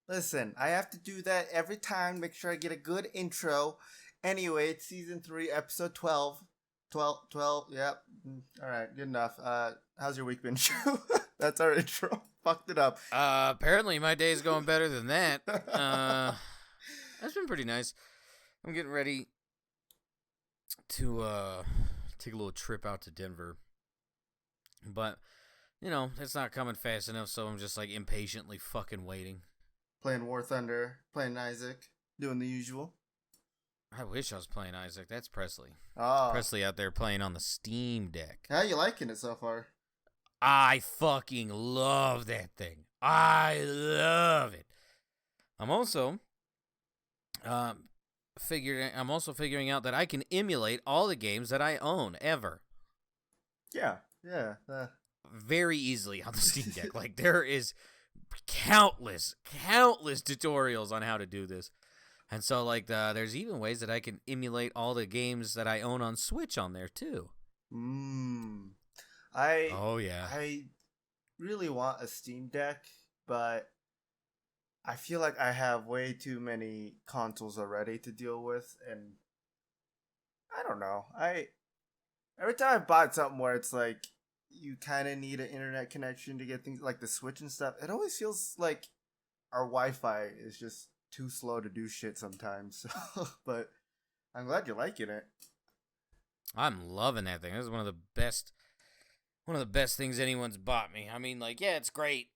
Listen, I have to do that every time. Make sure I get a good intro. Anyway, it's season 3, episode 12. 12, yep. All right, good enough. How's your week been, Shu? That's our intro. Fucked it up. Apparently my day's going better than that. That's been pretty nice. I'm getting ready to take a little trip out to Denver. But, you know, it's not coming fast enough, so I'm just like impatiently fucking waiting. Playing War Thunder, playing Isaac, doing the usual. I wish I was playing Isaac. That's Presley. Oh. Presley out there playing on the Steam Deck. How you liking it so far? I fucking love that thing. I love it. I'm also figuring out that I can emulate all the games that I own ever. Yeah. Very easily on the Steam Deck. Like, there is countless tutorials on how to do this. And so, like, there's even ways that I can emulate all the games that I own on Switch on there, too. Oh, yeah. I really want a Steam Deck, but I feel like I have way too many consoles already to deal with, and I don't know. Every time I've bought something where it's like, you kind of need an internet connection to get things like the Switch and stuff, it always feels like our Wi-Fi is just too slow to do shit sometimes. But I'm glad you're liking it. I'm loving that thing. This is one of the best things anyone's bought me. I mean, like, yeah, it's great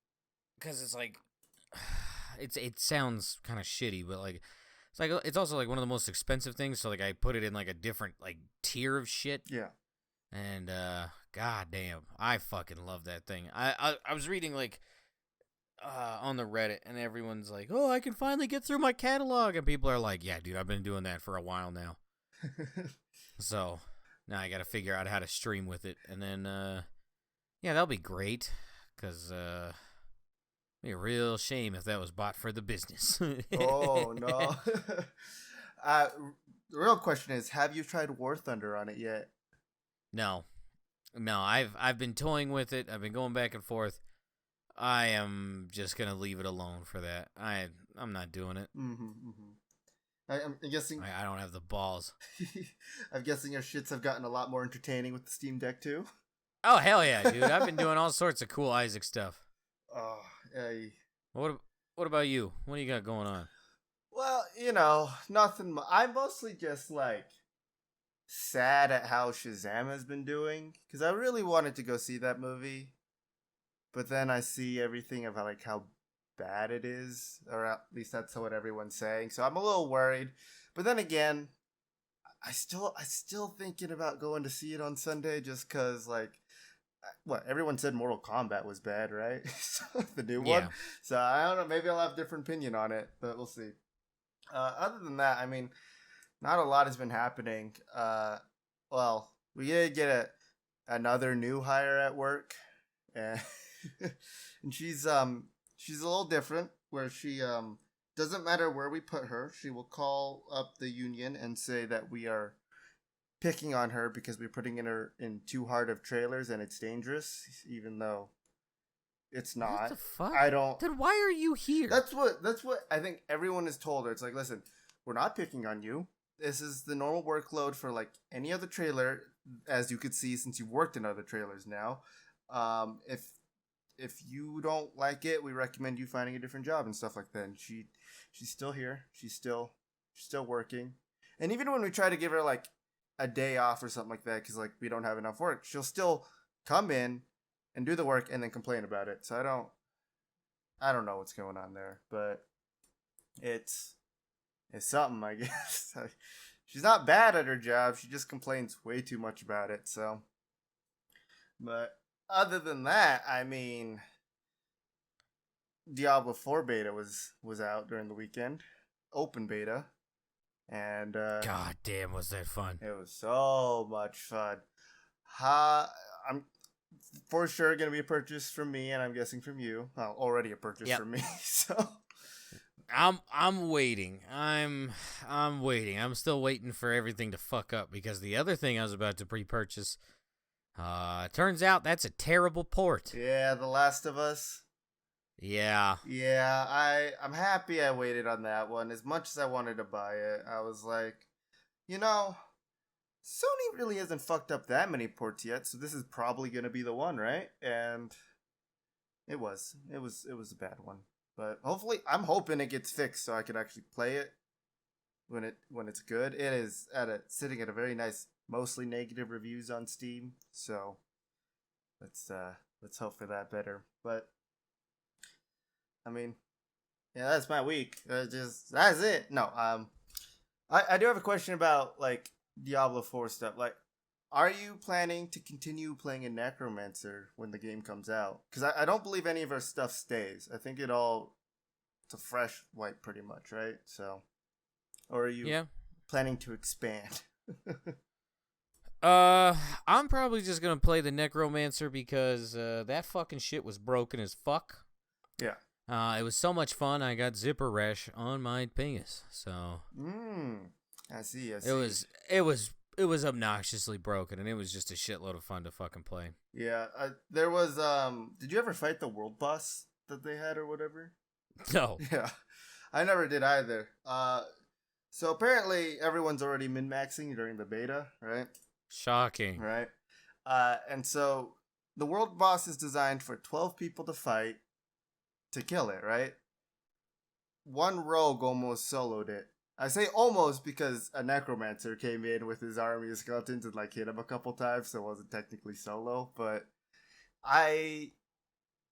because it's like it sounds kind of shitty, but like it's also like one of the most expensive things. So like I put it in like a different like tier of shit. Yeah. And god damn, I fucking love that thing. I was reading like on the Reddit, and everyone's like, "Oh, I can finally get through my catalog," and people are like, "Yeah, dude, I've been doing that for a while now." So now I got to figure out how to stream with it, and then yeah, that'll be great, cause it'd be a real shame if that was bought for the business. Oh no. The real question is, have you tried War Thunder on it yet? No, I've been toying with it. I've been going back and forth. I am just gonna leave it alone for that. I'm not doing it. I'm guessing I don't have the balls. I'm guessing your shits have gotten a lot more entertaining with the Steam Deck too. Oh hell yeah, dude! I've been doing all sorts of cool Isaac stuff. Oh, hey. What about you? What do you got going on? Well, you know, nothing. I'm mostly just like sad at how Shazam has been doing, because I really wanted to go see that movie. But then I see everything of how bad it is, or at least that's what everyone's saying. So I'm a little worried. But then again, I still thinking about going to see it on Sunday, just cause what everyone said Mortal Kombat was bad, right? The new one. So I don't know. Maybe I'll have a different opinion on it, but we'll see. Other than that, I mean, not a lot has been happening. Well, we did get another new hire at work, and she's a little different, where she doesn't matter where we put her, she will call up the union and say that we are picking on her because we're putting her in too hard of trailers and it's dangerous, even though it's not. What the fuck? I don't. Then why are you here? That's what I think everyone has told her. It's like, listen, we're not picking on you. This is the normal workload for like any other trailer, as you could see since you've worked in other trailers now. If you don't like it, we recommend you finding a different job and stuff like that. And she's still here. She's still working. And even when we try to give her like a day off or something like that, because like we don't have enough work, she'll still come in and do the work and then complain about it. So I don't know what's going on there, but it's something, I guess. She's not bad at her job. She just complains way too much about it. So, but other than that, I mean, Diablo IV Beta was out during the weekend, open beta, and god damn, was that fun! It was so much fun. I'm for sure gonna be a purchase from me, and I'm guessing from you. Well, already a purchase from me. So I'm waiting. I'm waiting. I'm still waiting for everything to fuck up, because the other thing I was about to pre-purchase, turns out that's a terrible port. Yeah, The Last of Us. Yeah. Yeah, I'm happy I waited on that one. As much as I wanted to buy it, I was like, you know, Sony really hasn't fucked up that many ports yet, so this is probably gonna be the one, right? And it was a bad one. But hopefully, I'm hoping it gets fixed so I can actually play it when it's good. It is sitting at a very nice, mostly negative reviews on Steam. So let's hope for that better. But I mean, yeah, that's my week. That's it. No, I do have a question about like Diablo 4 stuff. Like, are you planning to continue playing a Necromancer when the game comes out? Because I don't believe any of our stuff stays. I think it's a fresh wipe pretty much, right? So, or are you Yeah. planning to expand? I'm probably just gonna play the Necromancer because that fucking shit was broken as fuck. Yeah. It was so much fun. I got zipper rash on my penis. So. I see. It was obnoxiously broken, and it was just a shitload of fun to fucking play. Yeah. There was. Did you ever fight the world boss that they had or whatever? No. Yeah. I never did either. So apparently everyone's already min-maxing during the beta, right? Shocking. Right. And so the world boss is designed for 12 people to fight to kill it, right? One rogue almost soloed it. I say almost because a necromancer came in with his army of skeletons and like hit him a couple times, so it wasn't technically solo. But I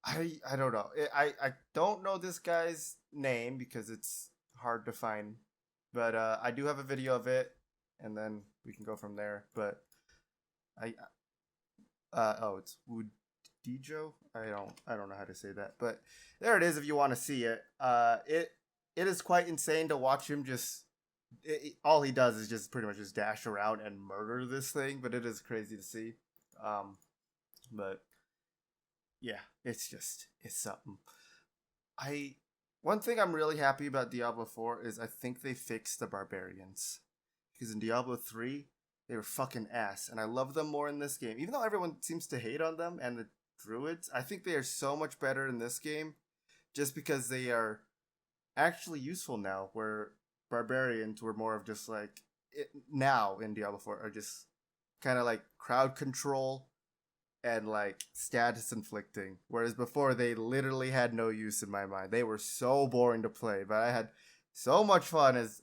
don't know. I don't know this guy's name because it's hard to find. But I do have a video of it, and then we can go from there. But it's Wudijo? I don't know how to say that. But there it is if you want to see it. It is quite insane to watch him just all he does is just pretty much just dash around and murder this thing, but it is crazy to see. But yeah, it's something. One thing I'm really happy about Diablo 4 is I think they fixed the barbarians. Because in Diablo 3, they were fucking ass, and I love them more in this game. Even though everyone seems to hate on them and the druids, I think they are so much better in this game just because they are actually useful now, where barbarians were more of just like now in Diablo 4 are just kind of like crowd control and like status inflicting, whereas before they literally had no use in my mind. They were so boring to play, but I had so much fun as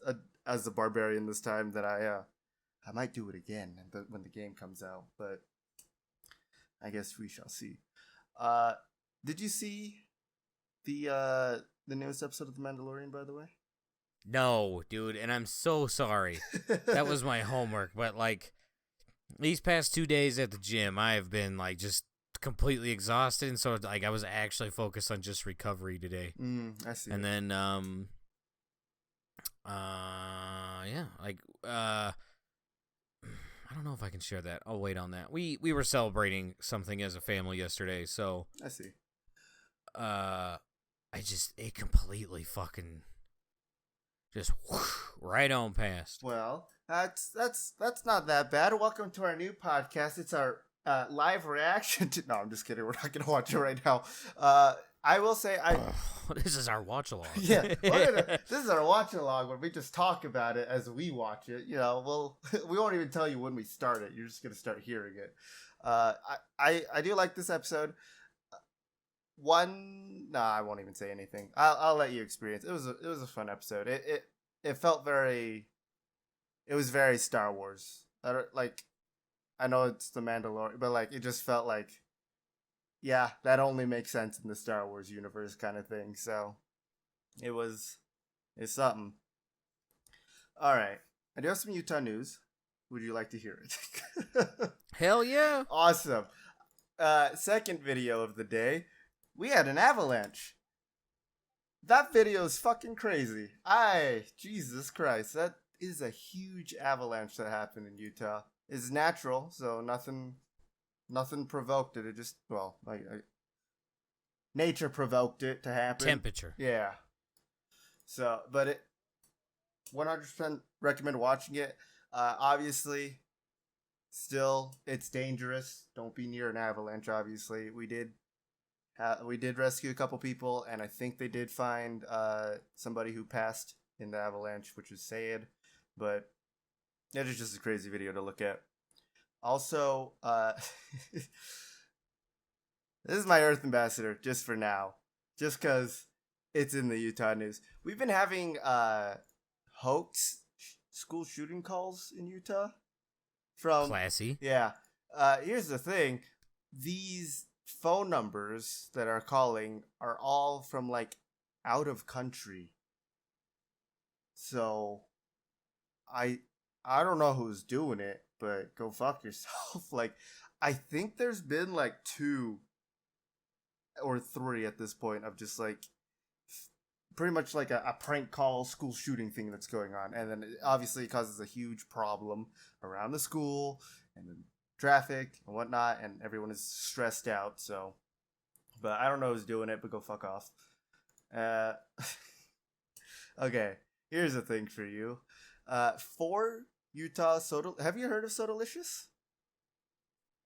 a barbarian this time that I might do it again when the game comes out, but I guess we shall see. Did you see the newest episode of The Mandalorian, by the way? No, dude, and I'm so sorry. That was my homework, but like these past 2 days at the gym, I have been like just completely exhausted, and so like I was actually focused on just recovery today. I see. And then I don't know if I can share that. I'll wait on that. We were celebrating something as a family yesterday, so I see. It completely fucking just right on past. Well, that's not that bad. Welcome to our new podcast. It's our live reaction to. No, I'm just kidding. We're not gonna watch it right now. I will say this is our watch along. Yeah, this is our watch along where we just talk about it as we watch it. You know, we won't even tell you when we start it. You're just gonna start hearing it. I do like this episode. I won't even say anything. I'll let you experience. It was a fun episode. It felt very. It was very Star Wars. I know it's the Mandalorian, but like it just felt like, yeah, that only makes sense in the Star Wars universe kind of thing. So, it's something. All right, I do have some Utah news. Would you like to hear it? Hell yeah! Awesome. Second video of the day. We had an avalanche. That video is fucking crazy. Jesus Christ, that is a huge avalanche that happened in Utah. It's natural, so nothing provoked it. It just, nature provoked it to happen. Temperature. Yeah. So, but it 100% recommend watching it. Obviously, still, it's dangerous. Don't be near an avalanche, obviously. We did We did rescue a couple people, and I think they did find somebody who passed in the avalanche, which was Sayed. But it is just a crazy video to look at. Also, this is my Earth Ambassador, just for now. Just because it's in the Utah news. We've been having hoax school shooting calls in Utah. From Classy. Yeah. Here's the thing. These phone numbers that are calling are all from, like, out of country. So, I don't know who's doing it, but go fuck yourself. Like, I think there's been, like, 2 or 3 at this point of just, like, pretty much like a prank call school shooting thing that's going on. And then obviously it causes a huge problem around the school and then traffic and whatnot, and everyone is stressed out. So, but I don't know who's doing it, but go fuck off. Okay, here's a thing for you. 4 Utah soda. Have you heard of Sodalicious?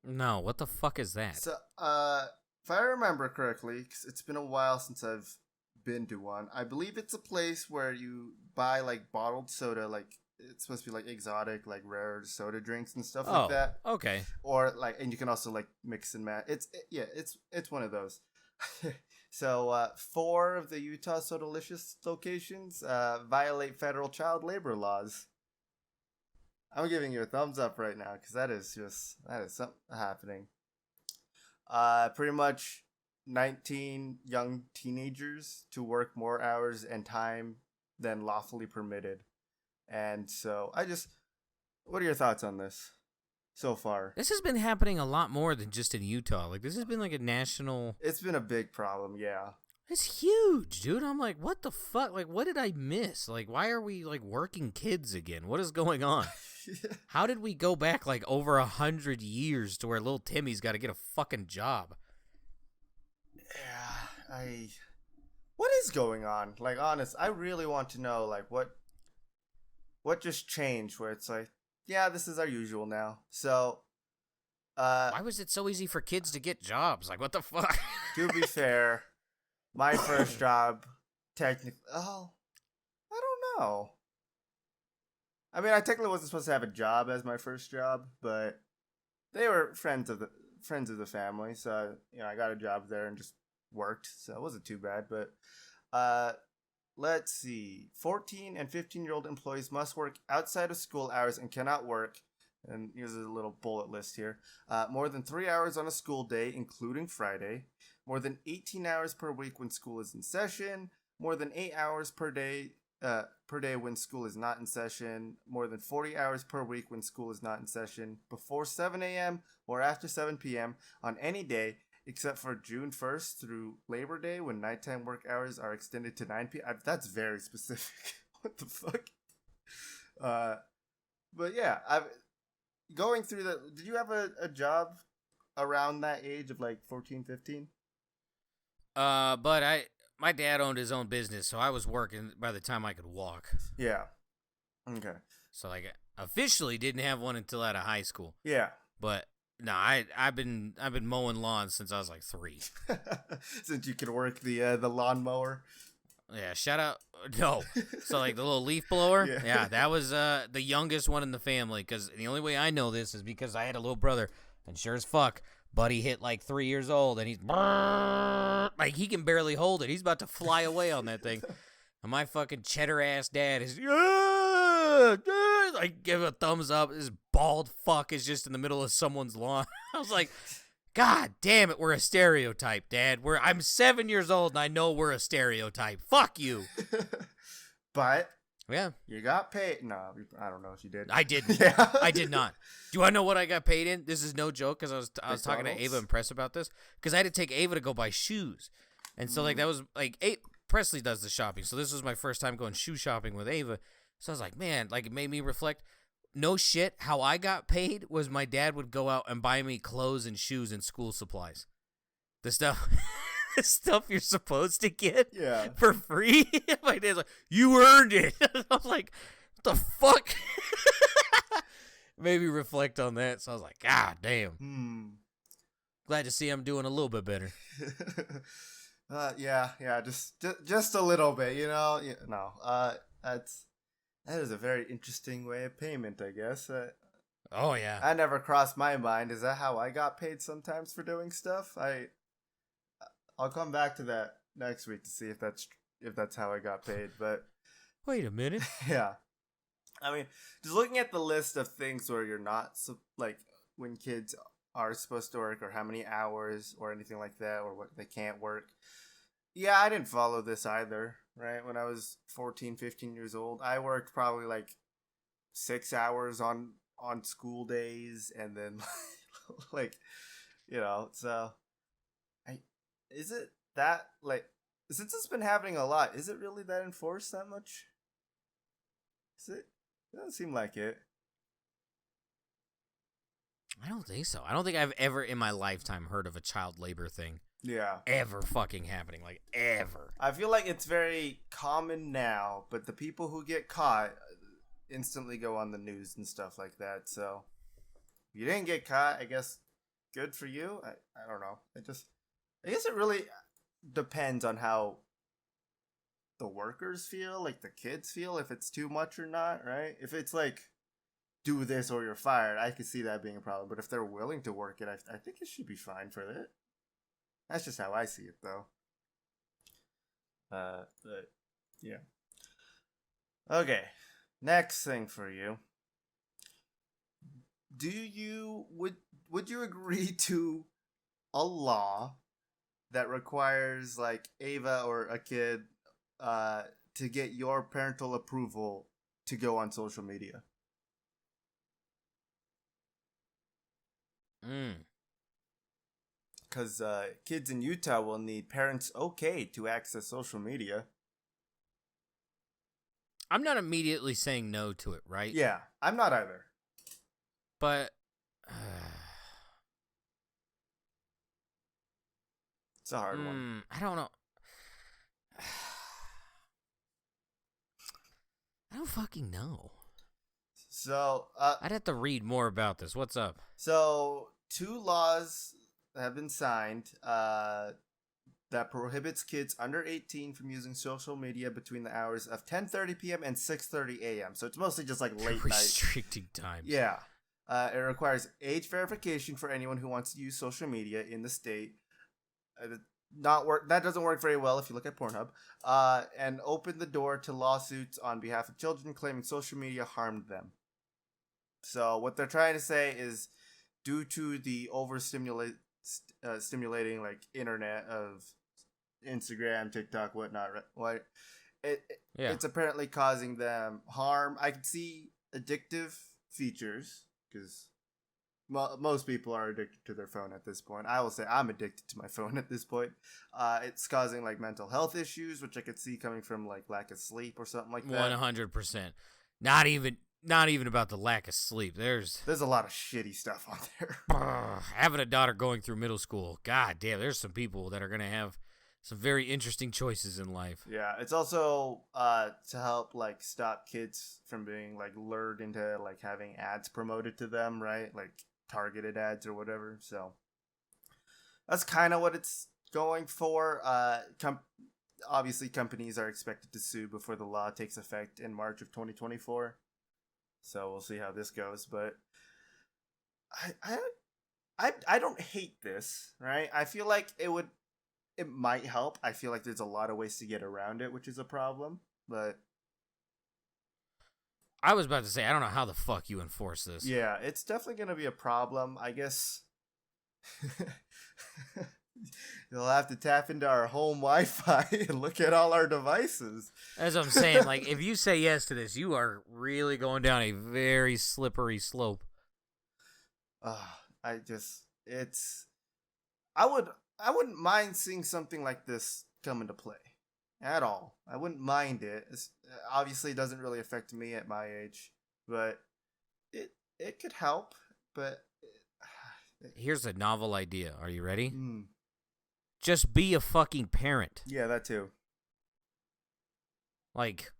No, what the fuck is that? So, if I remember correctly, 'cause it's been a while since I've been to one. I believe it's a place where you buy, like, bottled soda, like, it's supposed to be, like, exotic, like, rare soda drinks and stuff like that. Okay. Or, like, and you can also, like, mix and match. It's one of those. So, 4 of the Utah Sodalicious locations violate federal child labor laws. I'm giving you a thumbs up right now, because that is something happening. Pretty much 19 young teenagers to work more hours and time than lawfully permitted. And so what are your thoughts on this so far? This has been happening a lot more than just in Utah. Like, this has been like a national... It's been a big problem, yeah. It's huge, dude. I'm like, what the fuck? Like, what did I miss? Like, why are we, like, working kids again? What is going on? How did we go back, like, over 100 years to where little Timmy's got to get a fucking job? Yeah, what is going on? Like, honest, I really want to know, like, what just changed where it's like, yeah, this is our usual now. So, why was it so easy for kids to get jobs? Like, what the fuck? To be fair, my first job, technically, I don't know. I mean, I technically wasn't supposed to have a job as my first job, but they were friends of the family, so, you know, I got a job there and just worked, so it wasn't too bad. But let's see, 14 and 15-year-old employees must work outside of school hours and cannot work, and here's a little bullet list here, more than 3 hours on a school day, including Friday, more than 18 hours per week when school is in session, more than 8 hours per day when school is not in session, more than 40 hours per week when school is not in session, before 7 a.m. or after 7 p.m. on any day except for June 1st through Labor Day when nighttime work hours are extended to 9 p.m. That's very specific. What the fuck? But yeah, going through that. Did you have a job around that age of, like, 14, 15? But my dad owned his own business, so I was working by the time I could walk. Yeah. Okay. So, like, officially didn't have one until out of high school. Yeah. But no, I've been mowing lawns since I was like 3. Since you could work the lawnmower. Yeah, shout out. No. So, like, the little leaf blower. Yeah. That was the youngest one in the family, because the only way I know this is because I had a little brother, and sure as fuck, Buddy hit like 3 years old, and he's like, he can barely hold it. He's about to fly away on that thing. And my fucking cheddar ass dad is like, give a thumbs up. This bald fuck is just in the middle of someone's lawn. I was like, God damn it, we're a stereotype, Dad. I'm 7 years old and I know we're a stereotype. Fuck you. But yeah, you got paid. No, I don't know if you did. I didn't. Yeah. I did not. Do you want to know what I got paid in? This is no joke, because I was talking to McDonald's? Ava and Press about this, because I had to take Ava to go buy shoes, and so like that was like Presley does the shopping, so this was my first time going shoe shopping with Ava. So I was like, man, like, it made me reflect. No shit, how I got paid was my dad would go out and buy me clothes and shoes and school supplies. The stuff the stuff you're supposed to get for free. My dad's like, you earned it. I'm like, what the fuck? Made me reflect on that. So I was like, God damn. Glad to see I'm doing a little bit better. Yeah, just a little bit, you know. No, that is a very interesting way of payment, I guess. Oh yeah. I never crossed my mind. Is that how I got paid sometimes for doing stuff? I'll come back to that next week to see if that's how I got paid. But Wait a minute. yeah, I mean, just looking at the list of things where you're not like when kids are supposed to work, or how many hours, or anything like that, or what they can't work. Yeah, I didn't follow this either, right? When I was 14, 15 years old, I worked probably like 6 hours on school days, and then like, so is it that, like, since it's been happening a lot, is it really that enforced that much? Is it? It doesn't seem like it. I don't think so. I don't think I've ever in my lifetime heard of a child labor thing. Yeah. Ever fucking happening. Like, ever. I feel like it's very common now, but the people who get caught instantly go on the news and stuff like that. So, if you didn't get caught, I guess good for you. I don't know. I guess it really depends on how the workers feel, like the kids feel, if it's too much or not, right? If it's like, do this or you're fired, I could see that being a problem. But if they're willing to work it, I think it should be fine for it. That's just how I see it, though. But yeah. Okay, next thing for you. Would you agree to a law that requires like Ava or a kid to get your parental approval to go on social media? Because kids in Utah will need parents okay to access social media. I'm not immediately saying no to it, right? Yeah, I'm not either. But it's a hard one. I don't know. I don't fucking know. So I'd have to read more about this. What's up? So 2 laws have been signed that prohibits kids under 18 from using social media between the hours of 10:30 p.m. and 6:30 a.m. So it's mostly just like late night. Restricting times. Yeah. It requires age verification for anyone who wants to use social media in the state. That doesn't work very well if you look at Pornhub. And open the door to lawsuits on behalf of children claiming social media harmed them. So what they're trying to say is, due to the stimulating like internet of Instagram, TikTok, whatnot, right? It's apparently causing them harm. I can see addictive features because most people are addicted to their phone at this point. I will say I'm addicted to my phone at this point. It's causing like mental health issues, which I could see coming from like lack of sleep or something like that. 100%. Not even about the lack of sleep. There's a lot of shitty stuff on there. Having a daughter going through middle school, god damn, there's some people that are gonna have some very interesting choices in life. Yeah, it's also to help like stop kids from being like lured into like having ads promoted to them, right? Like targeted ads or whatever. So that's kind of what it's going for. Obviously, companies are expected to sue before the law takes effect in March of 2024. So we'll see how this goes, but I don't hate this, right? I feel like it might help. I feel like there's a lot of ways to get around it, which is a problem, but I was about to say, I don't know how the fuck you enforce this. Yeah, it's definitely going to be a problem, I guess. You'll have to tap into our home Wi-Fi and look at all our devices. As I'm saying, like, if you say yes to this, you are really going down a very slippery slope. I wouldn't mind seeing something like this come into play at all. I wouldn't mind it. Obviously, it doesn't really affect me at my age, but it could help. But here's a novel idea. Are you ready? Mm. Just be a fucking parent. Yeah, that too. Like,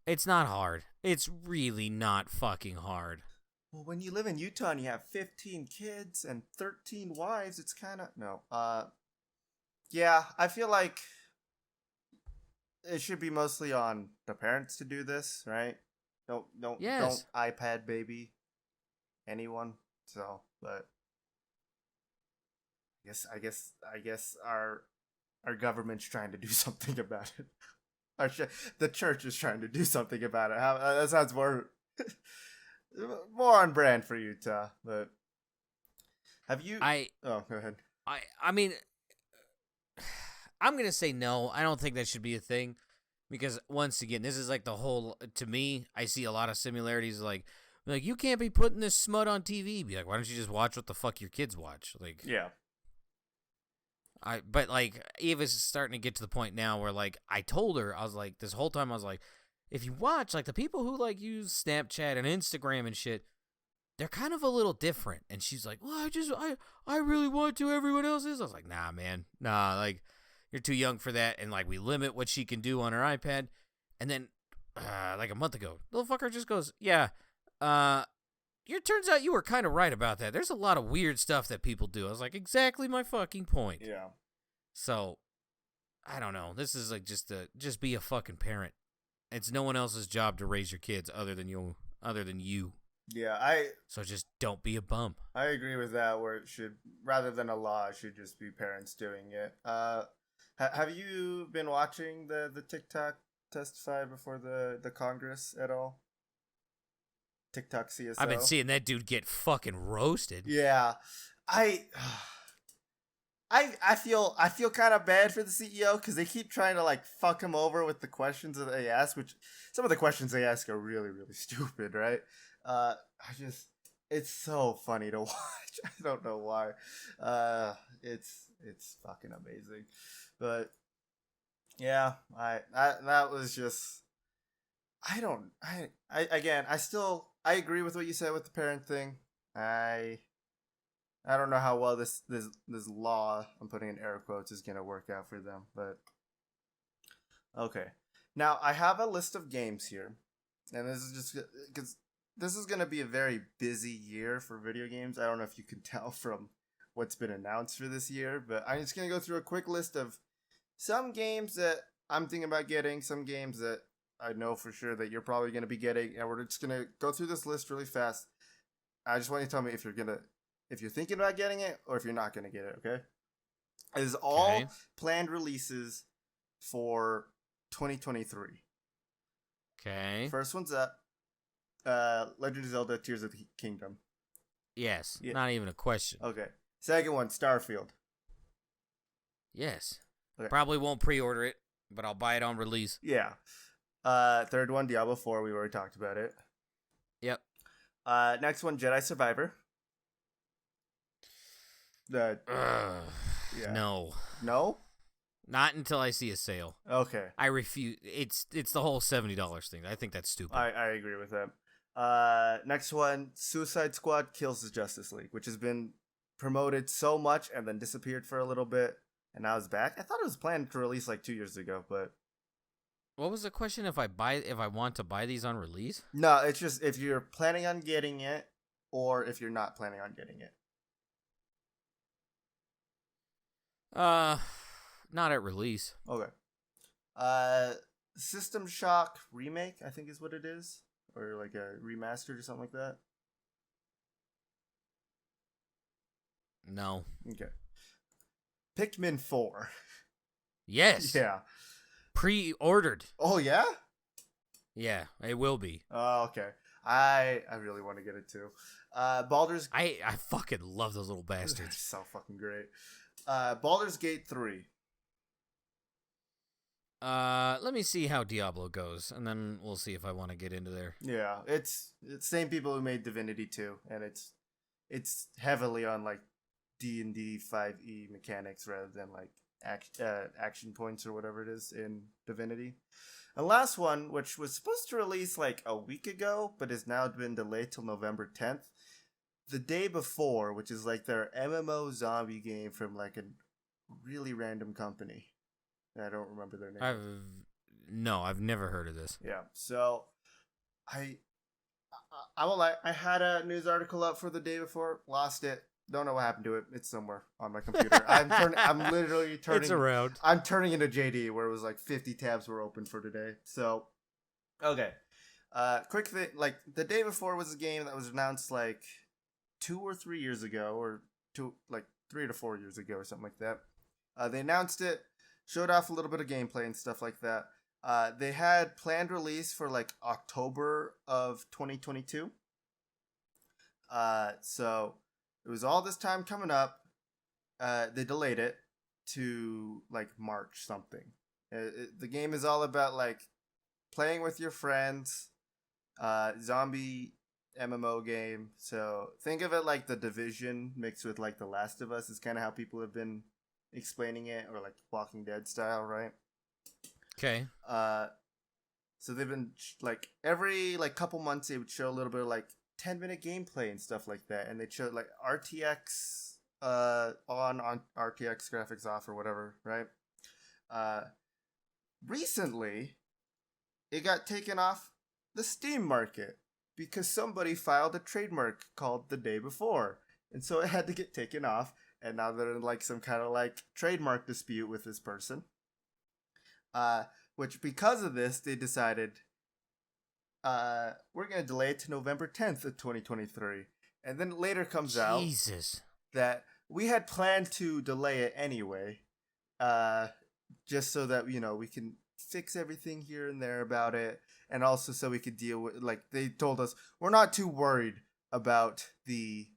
it's not hard. It's really not fucking hard. Well, when you live in Utah and you have 15 kids and 13 wives, it's kind of no. Yeah, I feel like it should be mostly on the parents to do this, right? Don't Yes. iPad baby anyone. So, but I guess our government's trying to do something about it. The church is trying to do something about it. That sounds more more on brand for Utah. But have you? I Oh, go ahead. I mean, I'm gonna say no. I don't think that should be a thing because once again, this is like the whole. To me, I see a lot of similarities. Like you can't be putting this smut on TV. Be like, why don't you just watch what the fuck your kids watch? Like, Yeah. but like Eva's starting to get to the point now where like I told her I was like this whole time I was like, if you watch like the people who like use Snapchat and Instagram and shit, they're kind of a little different. And she's like, well, I really want to. Everyone else is. I was like, nah, man, nah. Like, you're too young for that. And like, we limit what she can do on her iPad. And then, like a month ago, little fucker just goes, yeah. It turns out you were kind of right about that. There's a lot of weird stuff that people do. I was like, exactly my fucking point. Yeah. So, I don't know. This is like just be a fucking parent. It's no one else's job to raise your kids other than you. Yeah, So just don't be a bum. I agree with that. Where it should, rather than a law, it should just be parents doing it. Have you been watching the TikTok testify before the Congress at all? TikTok CSO. I've been seeing that dude get fucking roasted. Yeah, I I feel kind of bad for the CEO because they keep trying to like fuck him over with the questions that they ask, which some of the questions they ask are really really stupid, right? It's so funny to watch. I don't know why. It's fucking amazing, but yeah, that was just. I don't. I again. I agree with what you said with the parent thing. I don't know how well this law, I'm putting in air quotes, is gonna work out for them, but okay. Now I have a list of games here, and this is just because this is gonna be a very busy year for video games. I don't know if you can tell from what's been announced for this year, but I'm just gonna go through a quick list of some games that I'm thinking about getting, some games that I know for sure that you're probably gonna be getting, and we're just gonna go through this list really fast. I just want you to tell me if you're thinking about getting it or if you're not gonna get it. Okay, it is all planned releases for 2023. Okay. First one's up. Legend of Zelda: Tears of the Kingdom. Yes. Yeah. Not even a question. Okay. Second one, Starfield. Yes. Okay. Probably won't pre-order it, but I'll buy it on release. Yeah. Third one, Diablo 4. We already talked about it. Yep. Next one, Jedi Survivor. Yeah. No. No? Not until I see a sale. Okay. I refuse. It's the whole $70 thing. I think that's stupid. I agree with that. Next one, Suicide Squad Kills the Justice League, which has been promoted so much and then disappeared for a little bit, and now it's back. I thought it was planned to release like 2 years ago, but what was the question? If I want to buy these on release? No, it's just if you're planning on getting it or if you're not planning on getting it. Not at release. Okay. System Shock Remake, I think is what it is, or like a remastered or something like that. No. Okay. Pikmin 4. Yes. Yeah. Pre-ordered. Oh yeah? Yeah, it will be. Oh, okay. I really want to get it too. Baldur's I fucking love those little bastards. So fucking great. Baldur's Gate 3. Let me see how Diablo goes, and then we'll see if I want to get into there. Yeah, it's same people who made Divinity 2, and it's heavily on like D&D 5e mechanics rather than like action points or whatever it is in Divinity. And last one, which was supposed to release like a week ago, but has now been delayed till November 10th. The Day Before, which is like their MMO zombie game from like a really random company. I don't remember their name. I've never heard of this. Yeah, so I I won't lie. I had a news article up for the day before, lost it. Don't know what happened to it. It's somewhere on my computer. I'm literally turning. It's around. I'm turning into JD where it was like 50 tabs were open for today. So, okay. Quick thing. Like the day before was a game that was announced like 2 or 3 years ago, or 3 to 4 years ago, or something like that. They announced it, showed off a little bit of gameplay and stuff like that. They had planned release for like October of 2022. So it was all this time coming up. They delayed it to like March something. The game is all about like playing with your friends, zombie MMO game. So think of it like The Division mixed with like The Last of Us is kind of how people have been explaining it, or like Walking Dead style, right? Okay. So they've been like every like couple months they would show a little bit of like 10-minute gameplay and stuff like that, and they showed like RTX on RTX graphics off or whatever, right? Recently it got taken off the Steam market because somebody filed a trademark called The Day Before, and so it had to get taken off, and now they're in like some kind of like trademark dispute with this person. Which because of this, they decided we're going to delay it to November 10th of 2023. And then later comes out that we had planned to delay it anyway, just so that, you know, we can fix everything here and there about it. And also so we could deal with, like, they told us, we're not too worried about the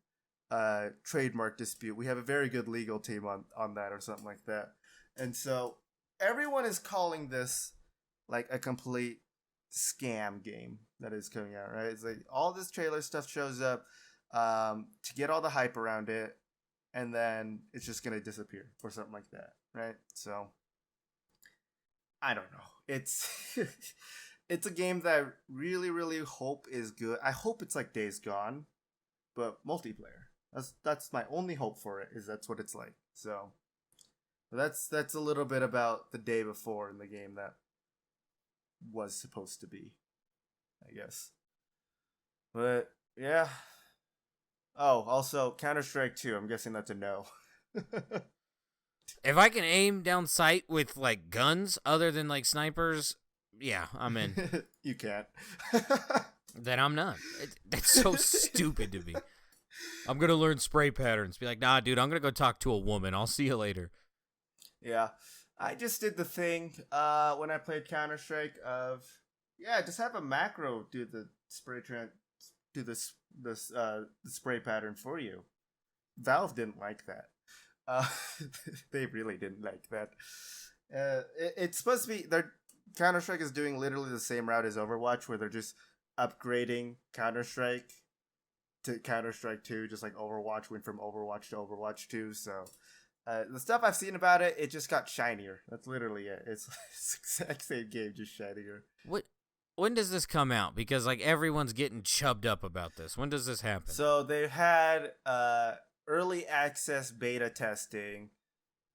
trademark dispute. We have a very good legal team on that, or something like that. And so everyone is calling this like a complete scam game that is coming out, right? It's like all this trailer stuff shows up to get all the hype around it, and then it's just gonna disappear or something like that, right? So I don't know. It's it's a game that I really, really hope is good. I hope it's like Days Gone, but multiplayer. That's my only hope for it, is that's what it's like. So that's a little bit about the day before in the game that was supposed to be, I guess. But yeah. Oh, also Counter-Strike 2. I'm guessing that's a no. If I can aim down sight with like guns other than like snipers, yeah, I'm in. You can't. Then I'm not. That's so stupid to me. I'm gonna learn spray patterns. Be like, nah, dude, I'm gonna go talk to a woman. I'll see you later. Yeah, I just did the thing when I played Counter-Strike of just have a macro do the spray pattern for you. Valve didn't like that. They really didn't like that. It's supposed to be Counter-Strike is doing literally the same route as Overwatch, where they're just upgrading Counter-Strike to Counter-Strike 2, just like Overwatch went from Overwatch to Overwatch 2. So the stuff I've seen about it, it just got shinier. That's literally it. It's the exact same game, just shinier. When does this come out? Because like everyone's getting chubbed up about this. When does this happen? So they've had early access beta testing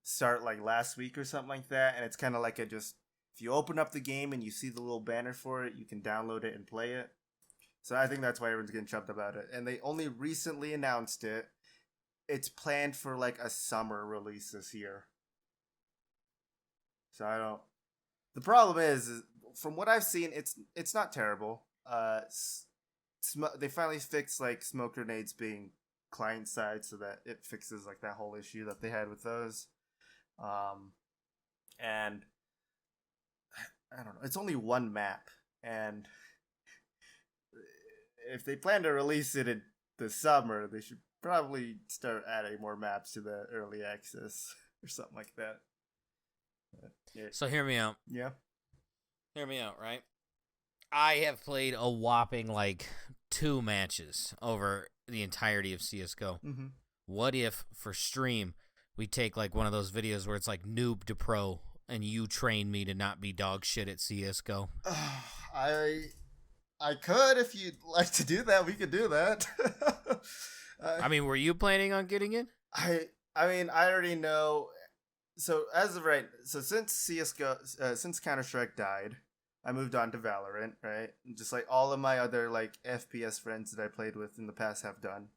start like last week or something like that, and it's kind of like if you open up the game and you see the little banner for it, you can download it and play it. So I think that's why everyone's getting chubbed about it. And they only recently announced it. It's planned for like a summer release this year. So I don't. The problem is from what I've seen, it's not terrible. They finally fixed like smoke grenades being client side, so that it fixes like that whole issue that they had with those. And I don't know. It's only one map, and if they plan to release it in the summer, they should probably start adding more maps to the early access or something like that. So hear me out. Yeah. Hear me out, right? I have played a whopping like 2 matches over the entirety of CSGO. Mm-hmm. What if for stream we take like one of those videos where it's like noob to pro and you train me to not be dog shit at CSGO? I could, if you'd like to do that. We could do that. I mean, were you planning on getting it? I mean, I already know. So as of right, since CS:GO, since Counter-Strike died, I moved on to Valorant, right? Just like all of my other like FPS friends that I played with in the past have done.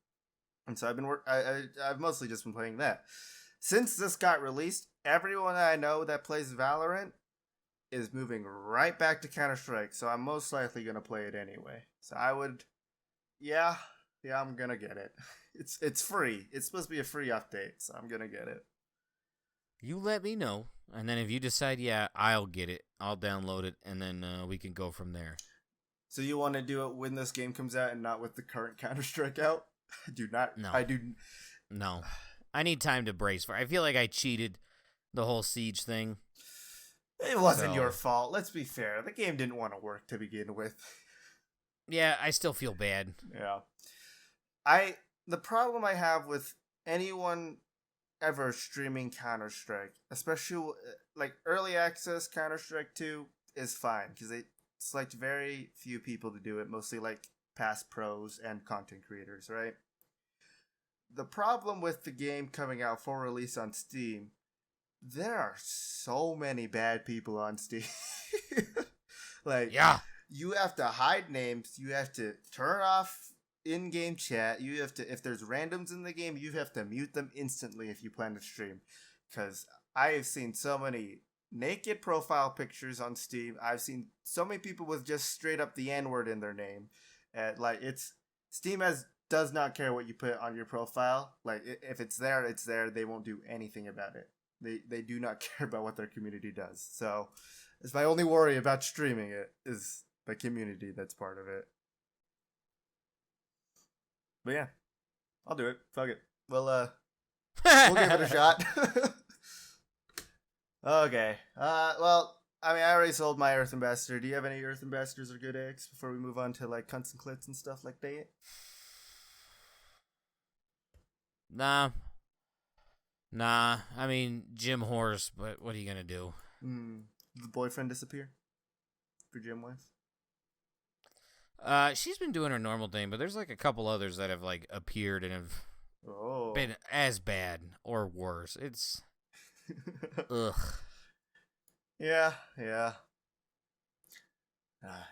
And so I've been I've mostly just been playing that. Since this got released, everyone I know that plays Valorant is moving right back to Counter-Strike, so I'm most likely going to play it anyway. So I would yeah, I'm going to get it. It's free. It's supposed to be a free update, so I'm going to get it. You let me know, and then if you decide, yeah, I'll get it, I'll download it, and then we can go from there. So you want to do it when this game comes out and not with the current Counter-Strike out? I do not. No. I do. No. I need time to brace for it. I feel like I cheated the whole Siege thing. It wasn't your fault. Let's be fair. The game didn't want to work to begin with. Yeah, I still feel bad. Yeah. The problem I have with anyone ever streaming Counter-Strike, especially like early access Counter-Strike 2 is fine because it's like very few people to do it, mostly like past pros and content creators, right? The problem with the game coming out for release on Steam, there are so many bad people on Steam. Like, yeah, you have to hide names, you have to turn off in-game chat, you have to, if there's randoms in the game, you have to mute them instantly if you plan to stream. Because I have seen so many naked profile pictures on Steam. I've seen so many people with just straight up the N-word in their name. Like, Steam does not care what you put on your profile. Like, if it's there, it's there. They won't do anything about it. They do not care about what their community does. So it's my only worry about streaming it is the community that's part of it. But yeah, I'll do it. Fuck it. We'll give it a shot. Okay. Well, I mean, I already sold my Earth Ambassador. Do you have any Earth Ambassadors or good eggs before we move on to like cunts and clits and stuff like that? Nah. I mean, Jim Horse, but what are you gonna do? Did the boyfriend disappear for Jim Wife? She's been doing her normal thing, but there's like a couple others that have like appeared and have been as bad or worse. It's ugh. Yeah.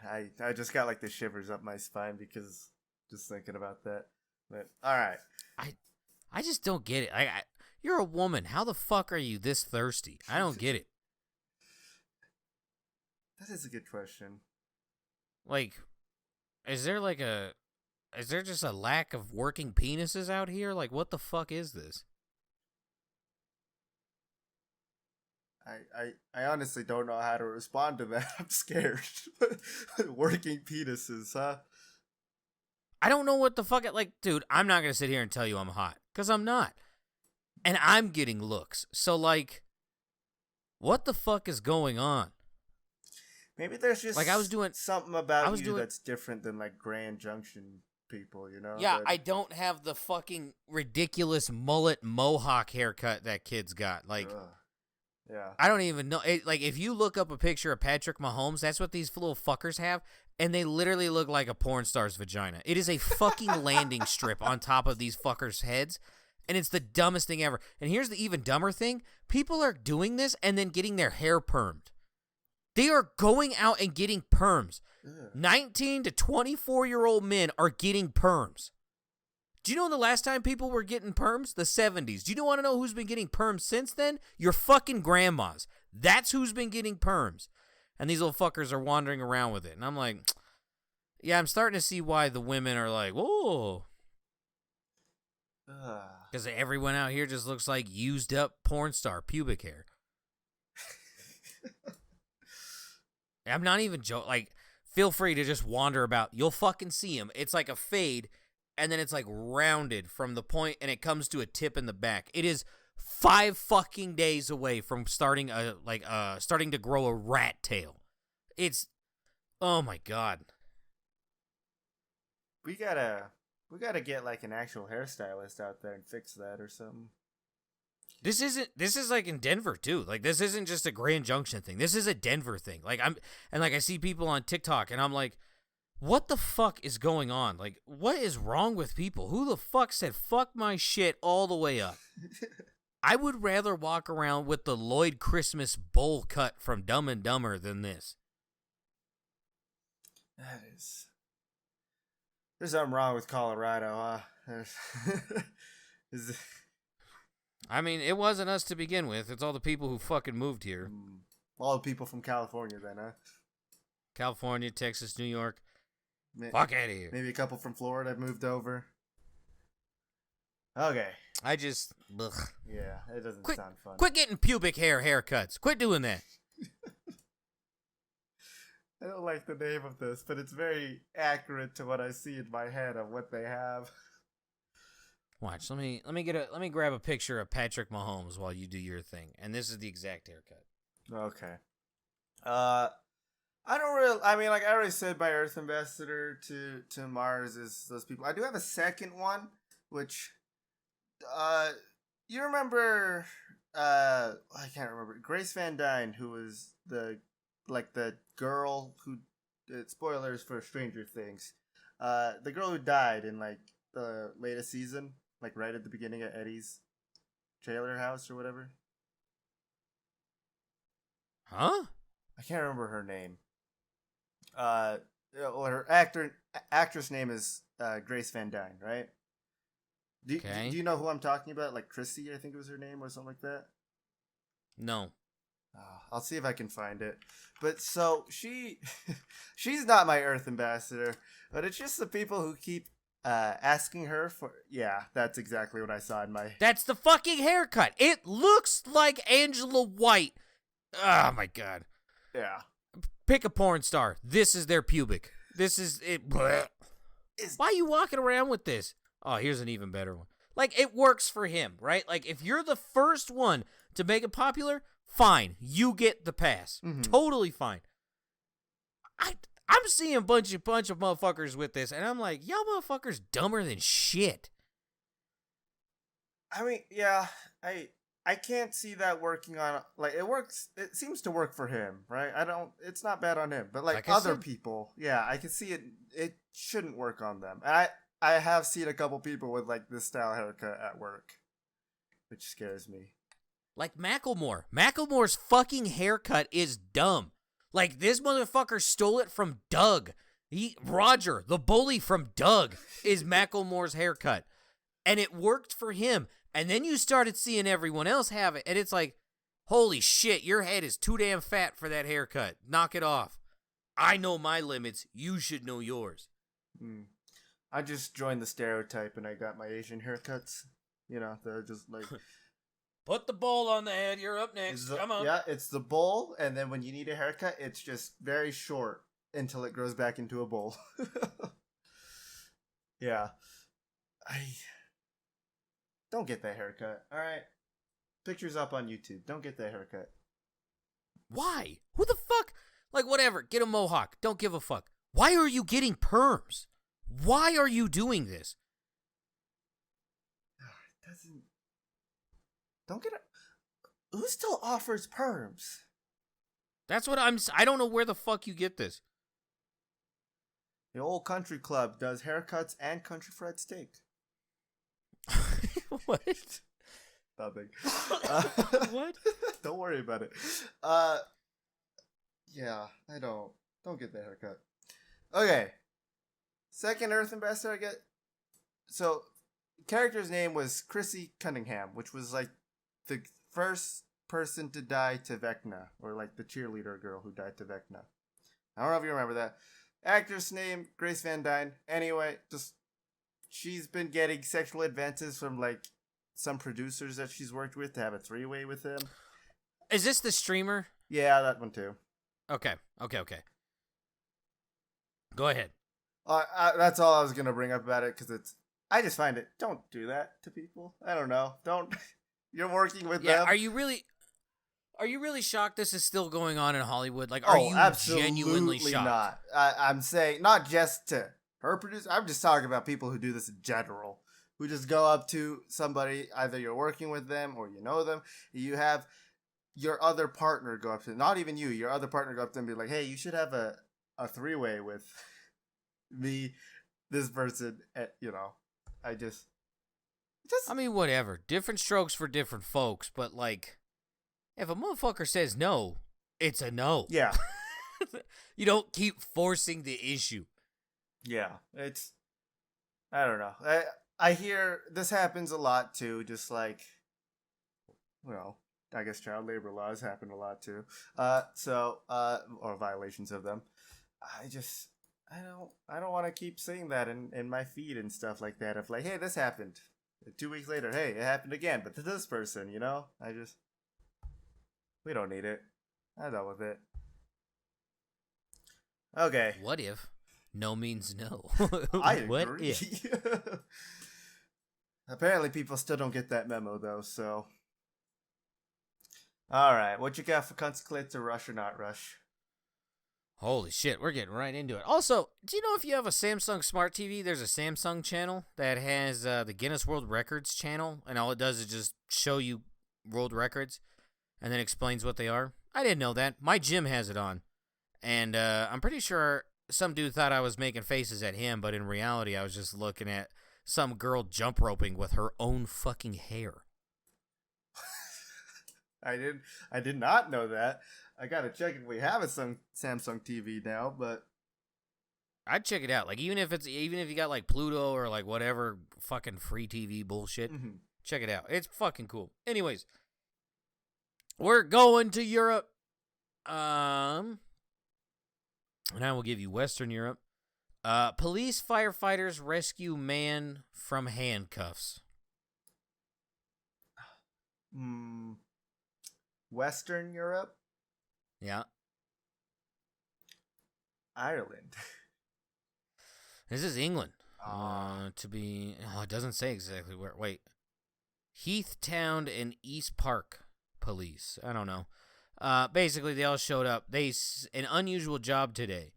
I just got like the shivers up my spine because just thinking about that. But all right, I just don't get it. You're a woman. How the fuck are you this thirsty? I don't get it. That is a good question. Like, is there just a lack of working penises out here? Like, what the fuck is this? I honestly don't know how to respond to that. I'm scared. Working penises, huh? I don't know what the fuck. Like, dude, I'm not gonna sit here and tell you I'm hot, because I'm not. And I'm getting looks. So, like, what the fuck is going on? Maybe there's just like I was doing something about you that's different than like Grand Junction people, you know? Yeah, I don't have the fucking ridiculous mullet mohawk haircut that kid's got. Like, yeah, I don't even know. Like, if you look up a picture of Patrick Mahomes, that's what these little fuckers have, and they literally look like a porn star's vagina. It is a fucking landing strip on top of these fuckers' heads. And it's the dumbest thing ever. And here's the even dumber thing. People are doing this and then getting their hair permed. They are going out and getting perms. 19 to 24-year-old men are getting perms. Do you know the last time people were getting perms? The 70s. Do you want to know who's been getting perms since then? Your fucking grandmas. That's who's been getting perms. And these little fuckers are wandering around with it. And I'm like, yeah, I'm starting to see why the women are like, whoa. Because everyone out here just looks like used up porn star pubic hair. I'm not even joking. Like, feel free to just wander about. You'll fucking see them. It's like a fade, and then it's like rounded from the point, and it comes to a tip in the back. It is 5 fucking days away from starting to grow a rat tail. It's, oh my god. We gotta get like an actual hairstylist out there and fix that or something. This is like in Denver too. Like, this isn't just a Grand Junction thing. This is a Denver thing. Like, I see people on TikTok and I'm like, what the fuck is going on? Like, what is wrong with people? Who the fuck said fuck my shit all the way up? I would rather walk around with the Lloyd Christmas bowl cut from Dumb and Dumber than this. That is. There's something wrong with Colorado, huh? Is I mean, it wasn't us to begin with. It's all the people who fucking moved here. all the people from California, then, huh? California, Texas, New York. Fuck out of here. Maybe a couple from Florida moved over. Okay. I just... Ugh. Yeah, it doesn't sound fun. Quit getting pubic hair haircuts. Quit doing that. I don't like the name of this, but it's very accurate to what I see in my head of what they have. Watch. Let me grab a picture of Patrick Mahomes while you do your thing, and this is the exact haircut. Okay. I don't really. I mean, like I already said, my Earth ambassador to Mars is those people. I do have a second one, which, you remember? I can't remember. Grace Van Dyne, who was the girl who. Spoilers for Stranger Things. The girl who died in like the latest season, like right at the beginning of Eddie's trailer house or whatever. Huh? I can't remember her name. Well, her actress name is Grace Van Dyne, right? Do you know who I'm talking about? Like Chrissy, I think it was her name or something like that. No. I'll see if I can find it. But so she's not my Earth ambassador, but it's just the people who keep asking her for. Yeah, that's exactly what I saw in my. That's the fucking haircut. It looks like Angela White. Oh my god. Yeah. Pick a porn star. This is their pubic. This is it. Why are you walking around with this? Oh, here's an even better one. Like, it works for him, right? Like, if you're the first one to make it popular, fine. You get the pass. Mm-hmm. Totally fine. I'm seeing a bunch of motherfuckers with this, and I'm like, y'all motherfuckers dumber than shit. I mean, yeah, I can't see that working on, like, it works, it seems to work for him, right? It's not bad on him, but like other people, yeah, I can see it shouldn't work on them. And I have seen a couple people with like this style haircut at work, which scares me. Like Macklemore. Macklemore's fucking haircut is dumb. Like, this motherfucker stole it from Doug. Roger, the bully from Doug, is Macklemore's haircut. And it worked for him. And then you started seeing everyone else have it, and it's like, holy shit, your head is too damn fat for that haircut. Knock it off. I know my limits. You should know yours. I just joined the stereotype, and I got my Asian haircuts. You know, they're just like... Put the bowl on the head. You're up next. Come on. Yeah, it's the bowl, and then when you need a haircut, it's just very short until it grows back into a bowl. Yeah. Don't get that haircut, alright? Pictures up on YouTube. Don't get that haircut. Why? Who the fuck? Like, whatever. Get a mohawk. Don't give a fuck. Why are you getting perms? Why are you doing this? It doesn't... Don't get it. Who still offers perms? That's what I don't know where the fuck you get this. The old country club does haircuts and country fried steak. What? Nothing. What? Don't worry about it. Yeah, I don't get the haircut. Okay. Second Earth ambassador I get. So, character's name was Chrissy Cunningham, which was like the first person to die to Vecna, or like the cheerleader girl who died to Vecna. I don't know if you remember that. Actress name, Grace Van Dyne. Anyway, just she's been getting sexual advances from like some producers that she's worked with to have a three-way with him. Is this the streamer? Yeah, that one too. Okay. Go ahead. That's all I was gonna bring up about it, because I just find it. Don't do that to people. I don't know. Don't. You're working with them. Are you really shocked this is still going on in Hollywood? Like, are you genuinely shocked? Not. I'm saying not just to her producer. I'm just talking about people who do this in general, who just go up to somebody, either you're working with them or you know them. You have your other partner go up to, not even you, your other partner go up to them and be like, hey, you should have a three-way with me, this person, you know. I mean, whatever. Different strokes for different folks, but like, if a motherfucker says no, it's a no. Yeah. You don't keep forcing the issue. Yeah, it's I don't know. I hear this happens a lot too. Just like, well, I guess child labor laws happen a lot too. Or violations of them. I just I don't want to keep seeing that in my feed and stuff like that. Of like, hey, this happened. 2 weeks later, hey, it happened again, but to this person, you know. We don't need it. I'm done with it. Okay. What if no means no? I What agree. if? Apparently, people still don't get that memo though. So, all right, what you got for consequence to rush or not rush? Holy shit, we're getting right into it. Also, do you know if you have a Samsung Smart TV, there's a Samsung channel that has the Guinness World Records channel, and all it does is just show you world records and then explains what they are? I didn't know that. My gym has it on, and I'm pretty sure some dude thought I was making faces at him, but in reality, I was just looking at some girl jump roping with her own fucking hair. I did not know that. I gotta check if we have a Samsung TV now, but I'd check it out. Like even if you got like Pluto or like whatever fucking free TV bullshit, check it out. It's fucking cool. Anyways, we're going to Europe. And I will give you Western Europe. Police firefighters rescue man from handcuffs. Western Europe? Yeah. Ireland. This is England. It doesn't say exactly where. Wait. Heathtown and East Park police. I don't know. Basically, they all showed up. An unusual job today.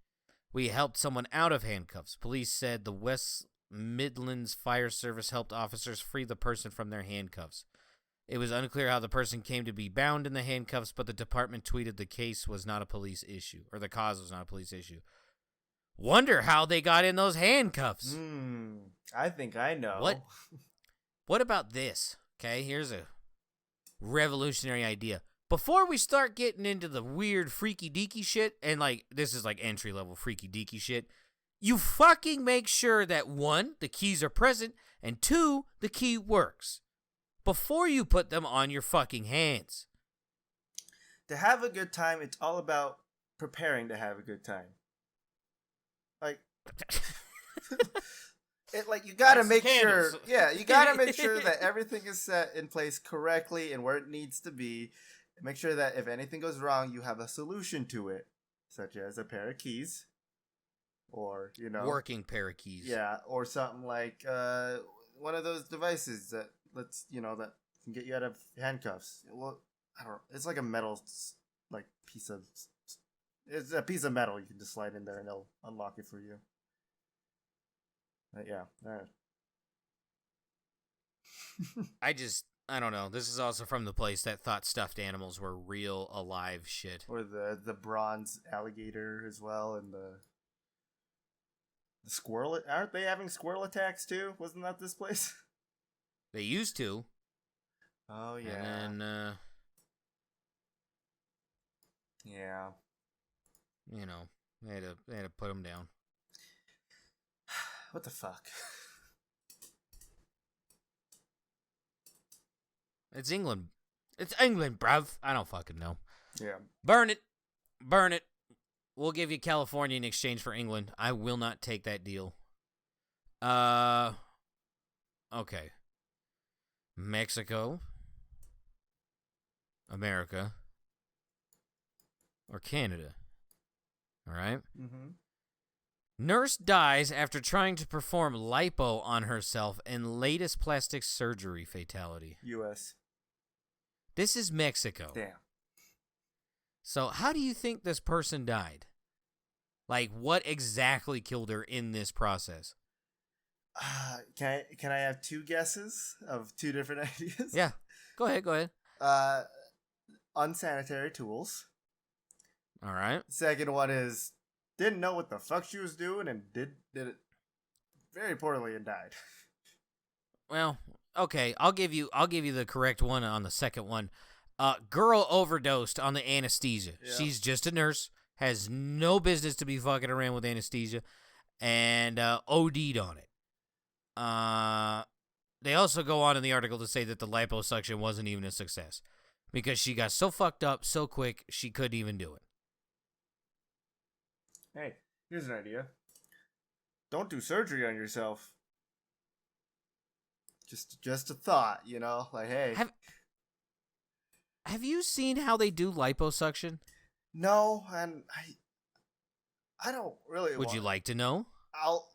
We helped someone out of handcuffs. Police said the West Midlands Fire Service helped officers free the person from their handcuffs. It was unclear how the person came to be bound in the handcuffs, but the department tweeted the case was not a police issue, or the cause was not a police issue. Wonder how they got in those handcuffs. I think I know. What about this? Okay, here's a revolutionary idea. Before we start getting into the weird freaky deaky shit, and like this is like entry level freaky deaky shit, you fucking make sure that 1, the keys are present, and 2, the key works. Before you put them on your fucking hands. To have a good time, it's all about preparing to have a good time. Like, you gotta make sure. Yeah, you gotta make sure that everything is set in place correctly and where it needs to be. And make sure that if anything goes wrong, you have a solution to it, such as a pair of keys, or working pair of keys. Yeah, or something like one of those devices that that can get you out of handcuffs. Well, I don't know. It's like a metal piece of. It's a piece of metal you can just slide in there and it'll unlock it for you. But yeah, all right. I don't know. This is also from the place that thought stuffed animals were real, alive shit. Or the bronze alligator as well, and the squirrel. Aren't they having squirrel attacks too? Wasn't that this place? They used to. Oh yeah. And then, yeah. They had to put them down. What the fuck? It's England. It's England, bruv. I don't fucking know. Yeah. Burn it. Burn it. We'll give you California in exchange for England. I will not take that deal. Okay. Mexico. America. Or Canada. All right? Mm-hmm. Nurse dies after trying to perform lipo on herself in latest plastic surgery fatality. U.S. This is Mexico. Damn. So how do you think this person died? Like, what exactly killed her in this process? Can I have 2 guesses of 2 different ideas? Yeah. Go ahead. Unsanitary tools. All right. Second one is didn't know what the fuck she was doing and did it very poorly and died. Well, okay, I'll give you the correct one on the second one. Girl overdosed on the anesthesia. Yeah. She's just a nurse, has no business to be fucking around with anesthesia, and OD'd on it. They also go on in the article to say that the liposuction wasn't even a success because she got so fucked up so quick she couldn't even do it. Hey, here's an idea. Don't do surgery on yourself. Just a thought, you know? Like, hey. Have you seen how they do liposuction? No, and I don't really Would you like to know? I'll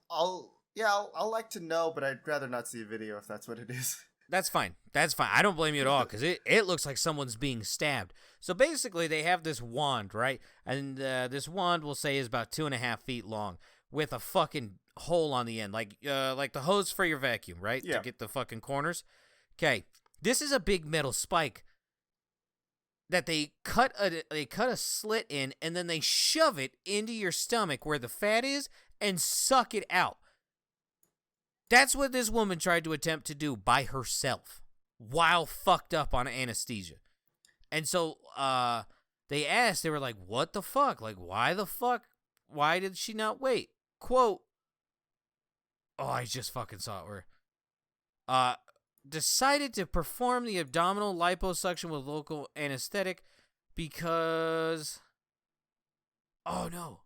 like to know, but I'd rather not see a video if that's what it is. That's fine. I don't blame you at all because it looks like someone's being stabbed. So basically, they have this wand, right? And this wand, we'll say, is about 2.5 feet long with a fucking hole on the end, like the hose for your vacuum, right? Yeah. To get the fucking corners. Okay, this is a big metal spike that they cut a slit in, and then they shove it into your stomach where the fat is and suck it out. That's what this woman tried to attempt to do by herself while fucked up on anesthesia. And so they were like, what the fuck? Like, why the fuck? Why did she not wait? Quote, oh, I just fucking saw it. Where decided to perform the abdominal liposuction with local anesthetic because, oh no.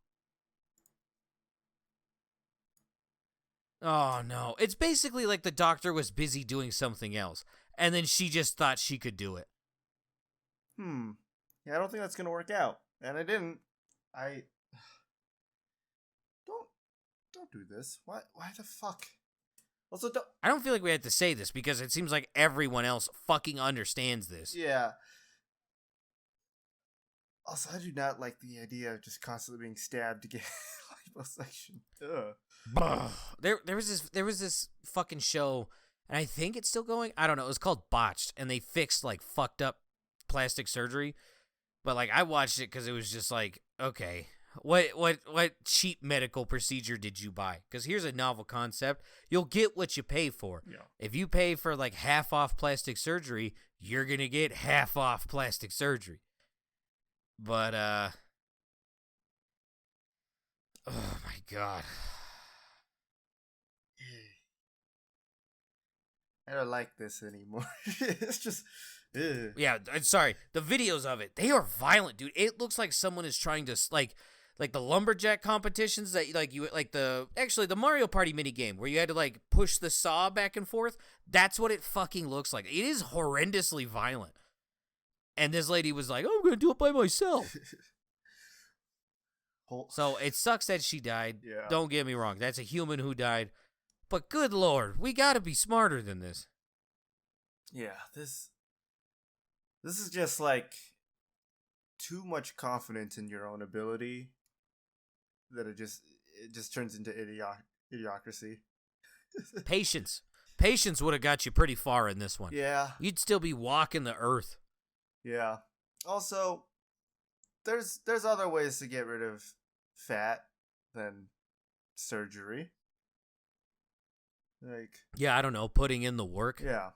Oh no. It's basically like the doctor was busy doing something else, and then she just thought she could do it. Yeah, I don't think that's gonna work out. And I didn't. Don't do this. Why the fuck? Also, I don't feel like we had to say this because it seems like everyone else fucking understands this. Yeah. Also, I do not like the idea of just constantly being stabbed to get liposuction. Ugh. There was this fucking show, and I think it's still going. I don't know. It was called Botched, and they fixed like fucked up plastic surgery. But like I watched it because it was just like, okay, what cheap medical procedure did you buy? Because here's a novel concept: you'll get what you pay for. Yeah. If you pay for like half off plastic surgery, you're gonna get half off plastic surgery. But oh my god. I don't like this anymore. It's just, ugh. Yeah, sorry. The videos of it, they are violent, dude. It looks like someone is trying to like the lumberjack competitions that the Mario Party mini game where you had to like push the saw back and forth. That's what it fucking looks like. It is horrendously violent. And this lady was like, "I'm gonna do it by myself." So it sucks that she died. Yeah. Don't get me wrong. That's a human who died. But good lord, we gotta be smarter than this. Yeah, this is just like too much confidence in your own ability that it just turns into idiocracy. Patience would have got you pretty far in this one. Yeah. You'd still be walking the earth. Yeah. Also, there's other ways to get rid of fat than surgery. Like, yeah, I don't know, putting in the work. Yeah.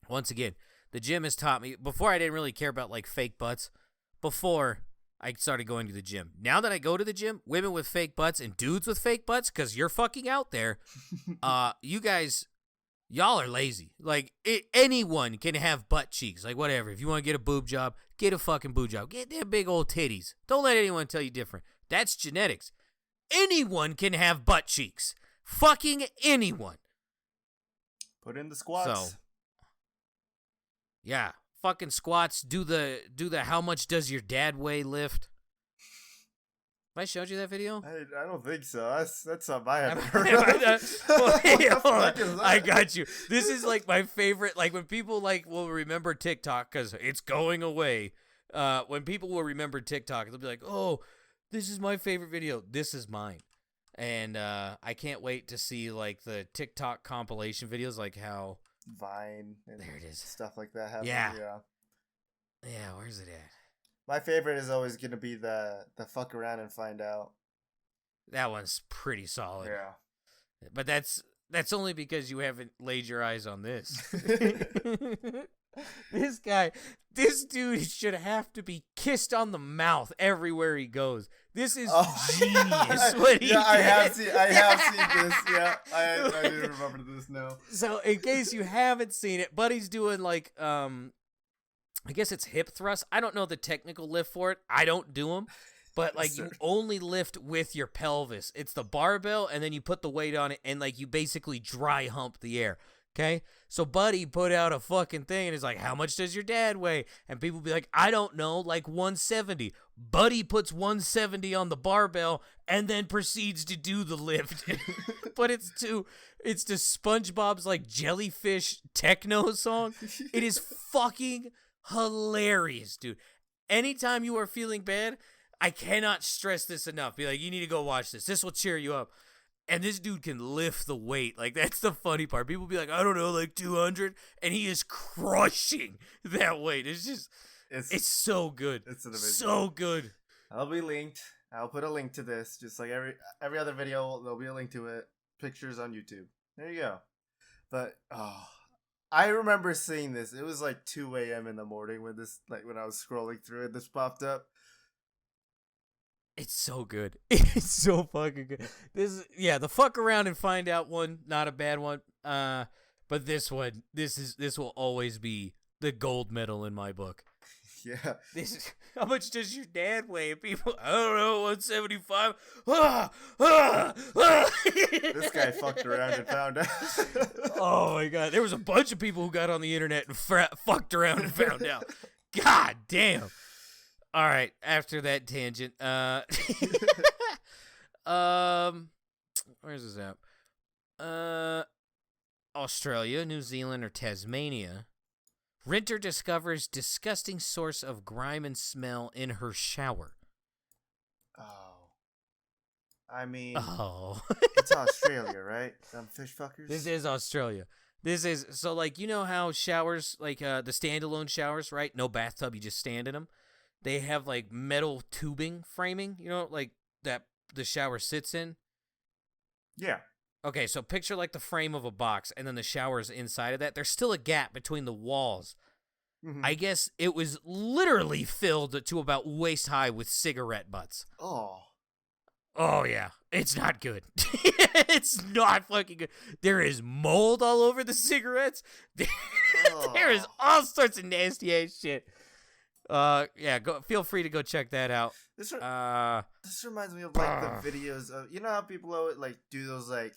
Once again, the gym has taught me. Before, I didn't really care about like fake butts. Before I started going to the gym. Now that I go to the gym, women with fake butts and dudes with fake butts, because you're fucking out there, you guys, y'all are lazy. Like, anyone can have butt cheeks. Like, whatever. If you want to get a boob job, get a fucking boob job. Get them big old titties. Don't let anyone tell you different. That's genetics. Anyone can have butt cheeks. Fucking anyone. Put in the squats. So, yeah, fucking squats. Do the how much does your dad weigh lift. Have I showed you that video? I don't think so. That's something I haven't heard of. I got you. This is like my favorite. Like when people like will remember TikTok because it's going away. When people will remember TikTok, they'll be like, "Oh, this is my favorite video. This is mine." And I can't wait to see like the TikTok compilation videos, like how Vine and there it is, stuff like that happen. Yeah, where's it at? My favorite is always gonna be the fuck around and find out. That one's pretty solid. Yeah, but that's only because you haven't laid your eyes on this. This dude should have to be kissed on the mouth everywhere he goes. This is genius. What he did. I have seen this. Yeah, I do remember this now. So, in case you haven't seen it, Buddy's doing like, I guess it's hip thrust. I don't know the technical lift for it. I don't do them. But, like, you only lift with your pelvis. It's the barbell, and then you put the weight on it, and, like, you basically dry hump the air. Okay? So, Buddy put out a fucking thing, and he's like, how much does your dad weigh? And people be like, I don't know, like 170. Buddy puts 170 on the barbell, and then proceeds to do the lift. But it's to SpongeBob's, like, jellyfish techno song. It is fucking hilarious, dude. Anytime you are feeling bad, I cannot stress this enough. Be like, you need to go watch this. This will cheer you up. And this dude can lift the weight. Like, that's the funny part. People be like, I don't know, like 200. And he is crushing that weight. It's just, it's so good. It's an amazing so good. I'll be linked. I'll put a link to this. Just like every other video, there'll be a link to it. Pictures on YouTube. There you go. But, I remember seeing this. It was like 2 a.m. in the morning when I was scrolling through it, this popped up. It's so good. It's so fucking good. The fuck around and find out one, not a bad one. But this one, this will always be the gold medal in my book. Yeah. How much does your dad weigh? People, I don't know, 175. This guy fucked around and found out. Oh my god, there was a bunch of people who got on the internet and fucked around and found out. God damn. All right, after that tangent, where's this app? Australia, New Zealand, or Tasmania. Renter discovers disgusting source of grime and smell in her shower. Oh. I mean, it's it's Australia, right? Them fish fuckers? This is Australia. So, like, you know how showers, like, the standalone showers, right? No bathtub, you just stand in them. They have, like, metal tubing framing, you know, like, that the shower sits in. Yeah. Okay, so picture, like, the frame of a box, and then the shower's inside of that. There's still a gap between the walls. Mm-hmm. I guess it was literally filled to about waist high with cigarette butts. Oh. Oh, yeah. It's not good. It's not fucking good. There is mold all over the cigarettes. There is all sorts of nasty ass shit. Feel free to go check that out. This reminds me of like the videos of, you know how people always like do those like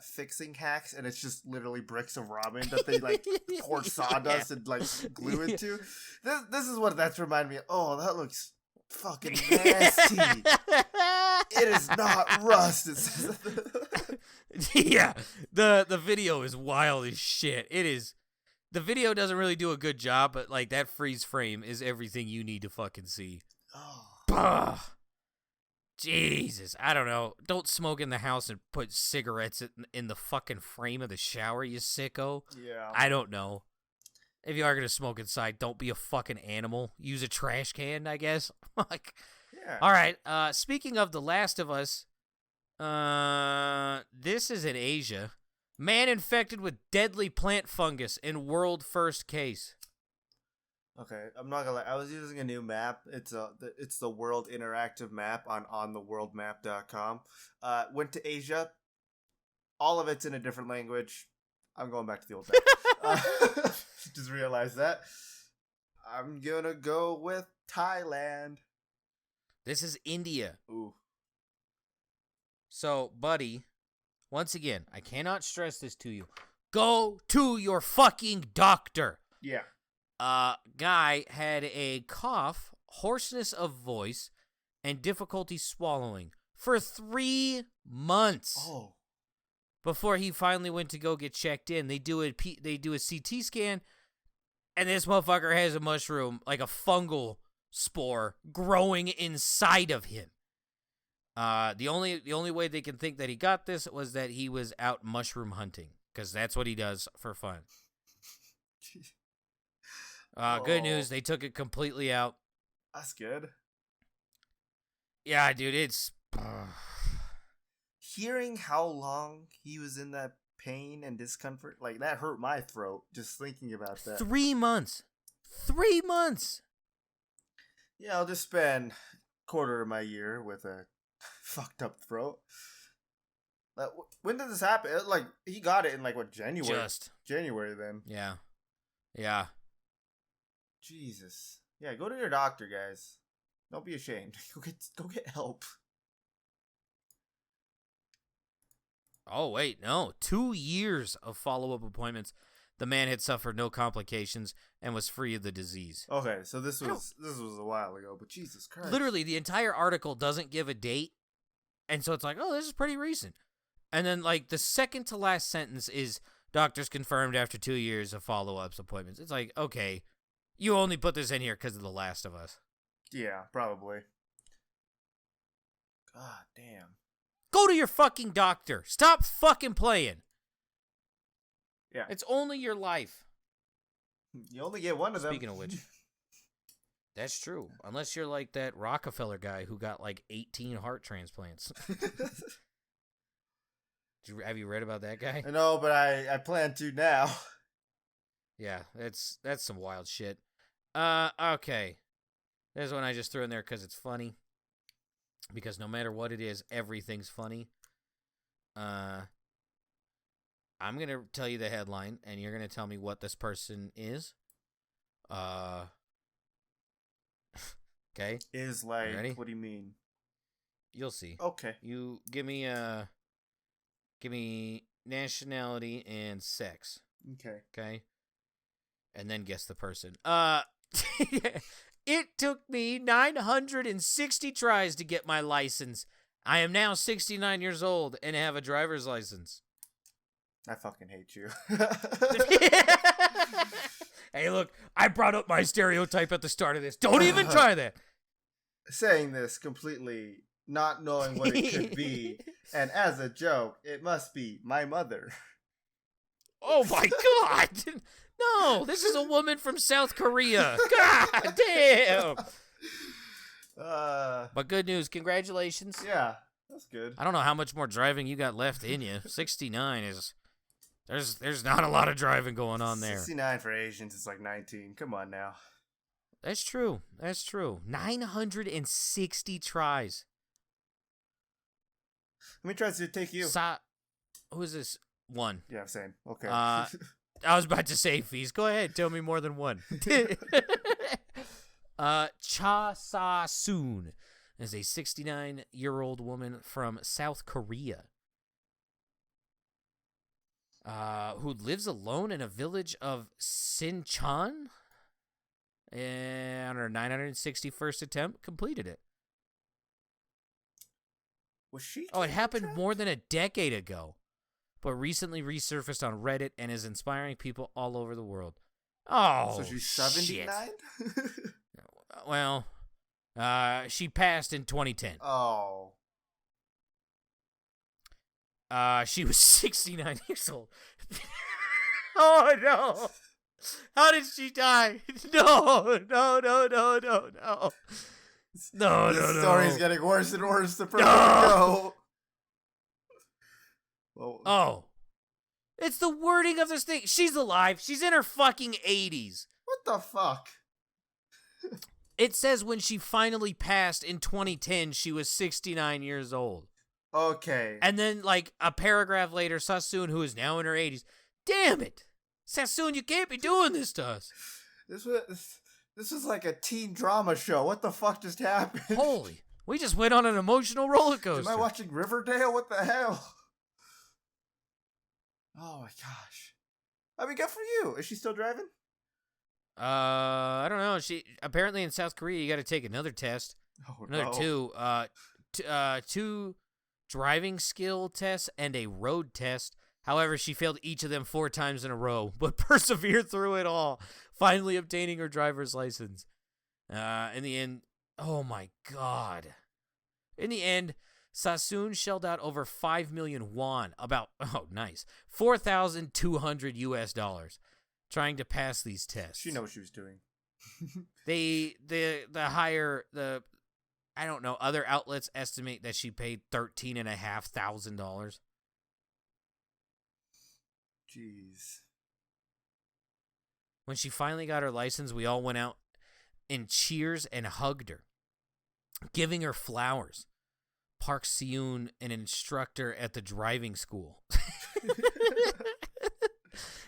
fixing hacks, and it's just literally bricks of ramen that they like pour sawdust and like glue into. This is what that's reminding me of. Oh, that looks fucking nasty. It is not rust. Yeah, the video is wild as shit. It is. The video doesn't really do a good job, but, like, that freeze frame is everything you need to fucking see. Oh. Jesus. I don't know. Don't smoke in the house and put cigarettes in the fucking frame of the shower, you sicko. Yeah. I don't know. If you are going to smoke inside, don't be a fucking animal. Use a trash can, I guess. Like, yeah. All right. Speaking of The Last of Us, this is in Asia. Man infected with deadly plant fungus in world first case. Okay, I'm not gonna lie. I was using a new map. It's the World Interactive Map on theworldmap.com. Went to Asia. All of it's in a different language. I'm going back to the old map. Just realized that. I'm gonna go with Thailand. This is India. Ooh. So, buddy. Once again, I cannot stress this to you. Go to your fucking doctor. Yeah. Guy had a cough, hoarseness of voice, and difficulty swallowing for 3 months. Oh. Before he finally went to go get checked in. They do a CT scan, and this motherfucker has a mushroom, like a fungal spore, growing inside of him. The only way they can think that he got this was that he was out mushroom hunting, because that's what he does for fun. Good news, they took it completely out. That's good. Yeah, dude, it's... Hearing how long he was in that pain and discomfort. Like, that hurt my throat just thinking about that. 3 months. 3 months. Yeah, I'll just spend quarter of my year with a fucked up throat. When did this happen? Like, he got it in, like, what, January? January, then. Yeah. Yeah. Jesus. Yeah, go to your doctor, guys. Don't be ashamed. Go get help. Oh, wait, no. 2 years of follow-up appointments. The man had suffered no complications and was free of the disease. Okay, so this was a while ago, but Jesus Christ. Literally, the entire article doesn't give a date, and so it's like, oh, this is pretty recent. And then, like, the second to last sentence is, doctors confirmed after 2 years of follow-ups appointments. It's like, okay, you only put this in here because of The Last of Us. Yeah, probably. God damn. Go to your fucking doctor. Stop fucking playing. Yeah. It's only your life. You only get one of them. Speaking of which, that's true. Unless you're like that Rockefeller guy who got like 18 heart transplants. Have you read about that guy? No, but I plan to now. Yeah, that's some wild shit. Okay. There's one I just threw in there because it's funny. Because no matter what it is, everything's funny. I'm going to tell you the headline, and you're going to tell me what this person is. Okay? Is like, ready? What do you mean? You'll see. Okay. You give me nationality and sex. Okay. Okay? And then guess the person. It took me 960 tries to get my license. I am now 69 years old and have a driver's license. I fucking hate you. Hey, look, I brought up my stereotype at the start of this. Don't even try that. Saying this completely not knowing what it could be, and as a joke, it must be my mother. Oh my god! No, this is a woman from South Korea. God damn! But good news, congratulations. Yeah, that's good. I don't know how much more driving you got left in you. 69 is... There's not a lot of driving going on there. 69 for Asians is like 19. Come on now. That's true. 960 tries. Let me try to take you. Who is this? One. Yeah, same. Okay. I was about to say, Feast. Go ahead. Tell me more than one. Cha Sa-soon is a 69-year-old woman from South Korea who lives alone in a village of Sinchon. And on her 961st attempt, completed it. Was she? Oh, it happened more than a decade ago, but recently resurfaced on Reddit and is inspiring people all over the world. Oh, so she's 79? Well, she passed in 2010. Oh. She was 69 years old. Oh, no. How did she die? No. This story's getting worse and worse the further we go. Well, oh. It's the wording of this thing. She's alive. She's in her fucking 80s. What the fuck? It says when she finally passed in 2010, she was 69 years old. Okay. And then, like, a paragraph later, Sassoon, who is now in her 80s. Damn it! Sassoon, you can't be doing this to us. This was like a teen drama show. What the fuck just happened? Holy. We just went on an emotional roller coaster. Am I watching Riverdale? What the hell? Oh my gosh. I mean, good for you. Is she still driving? I don't know. She apparently in South Korea, you got to take another test. Oh, Another two driving skill tests and a road test. However, she failed each of them 4 times in a row, but persevered through it all, finally obtaining her driver's license. In the end, oh my god. In the end, Sassoon shelled out over 5 million won, about, oh nice, $4,200 US, trying to pass these tests. She knows what she was doing. I don't know, other outlets estimate that she paid $13,500. Jeez. When she finally got her license, we all went out in cheers and hugged her, giving her flowers. Park Seun, an instructor at the driving school.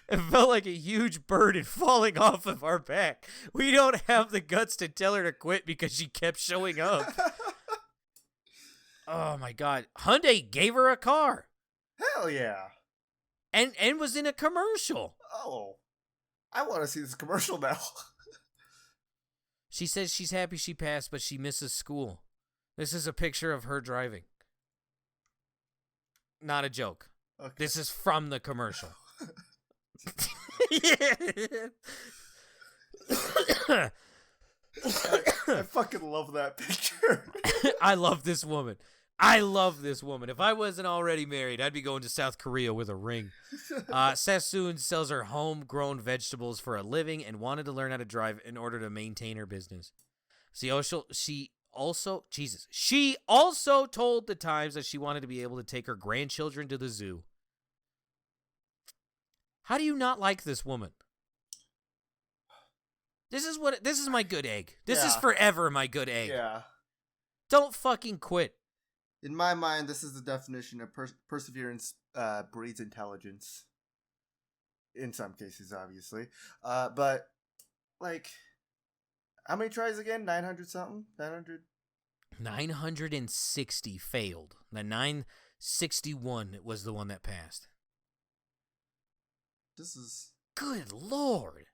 It felt like a huge burden falling off of our back. We don't have the guts to tell her to quit because she kept showing up. Oh my God. Hyundai gave her a car. Hell yeah. And was in a commercial. Oh. I want to see this commercial now. She says she's happy she passed, but she misses school. This is a picture of her driving. Not a joke. Okay. This is from the commercial. I fucking love that picture. I love this woman. I love this woman. If I wasn't already married, I'd be going to South Korea with a ring. Sassoon sells her homegrown vegetables for a living and wanted to learn how to drive in order to maintain her business. She also told the Times that she wanted to be able to take her grandchildren to the zoo. How do you not like this woman? This is my good egg. This is forever my good egg. Yeah. Don't fucking quit. In my mind, this is the definition of perseverance breeds intelligence. In some cases, obviously. But, like, how many tries again? 900 something? 900? 960 failed. The 961 was the one that passed. This is... Good Lord.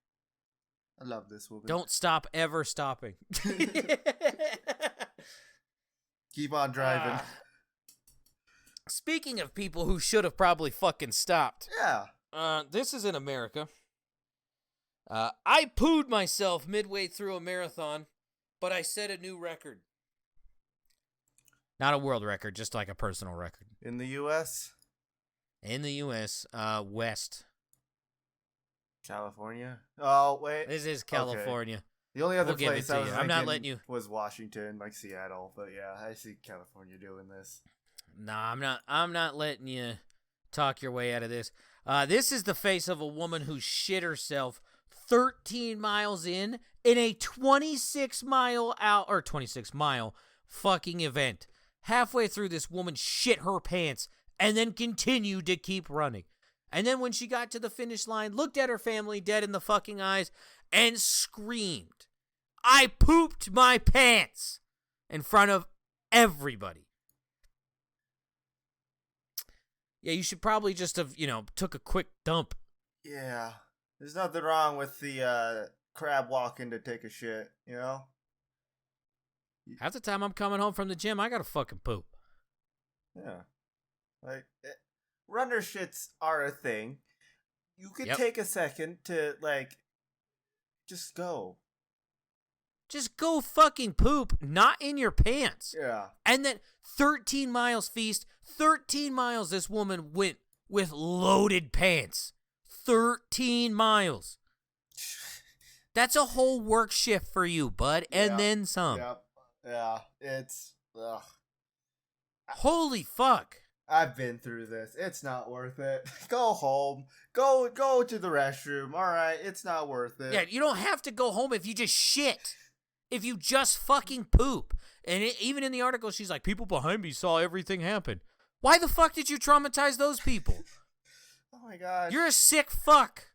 I love this woman. Don't stop ever stopping. Keep on driving. Speaking of people who should have probably fucking stopped. Yeah. This is in America. I pooed myself midway through a marathon, but I set a new record. Not a world record, just like a personal record. In the U.S.? In the U.S., West. California? Oh, wait. This is California. Okay. The only other We'll place I was I'm not letting you. Was Washington, like Seattle. But yeah, I see California doing this. Nah, I'm not letting you talk your way out of this. This is the face of a woman who shit herself 13 miles in a 26 mile fucking event. Halfway through, this woman shit her pants and then continued to keep running. And then when she got to the finish line, looked at her family dead in the fucking eyes and screamed, "I pooped my pants!" in front of everybody. Yeah, you should probably just have, took a quick dump. Yeah. There's nothing wrong with the crab walking to take a shit, you know? Half the time I'm coming home from the gym, I gotta fucking poop. Yeah. Like, runner shits are a thing. You could take a second to, like, just go. Just go fucking poop, not in your pants. Yeah. And then 13 miles, Feast. 13 miles this woman went with loaded pants. 13 miles. That's a whole work shift for you, bud. And then some. Yep. Yeah. It's... Ugh. Holy fuck. I've been through this. It's not worth it. Go home. Go to the restroom. All right. It's not worth it. Yeah, you don't have to go home if you just shit. If you just fucking poop. And even in the article, she's like, people behind me saw everything happen. Why the fuck did you traumatize those people? Oh my god. You're a sick fuck.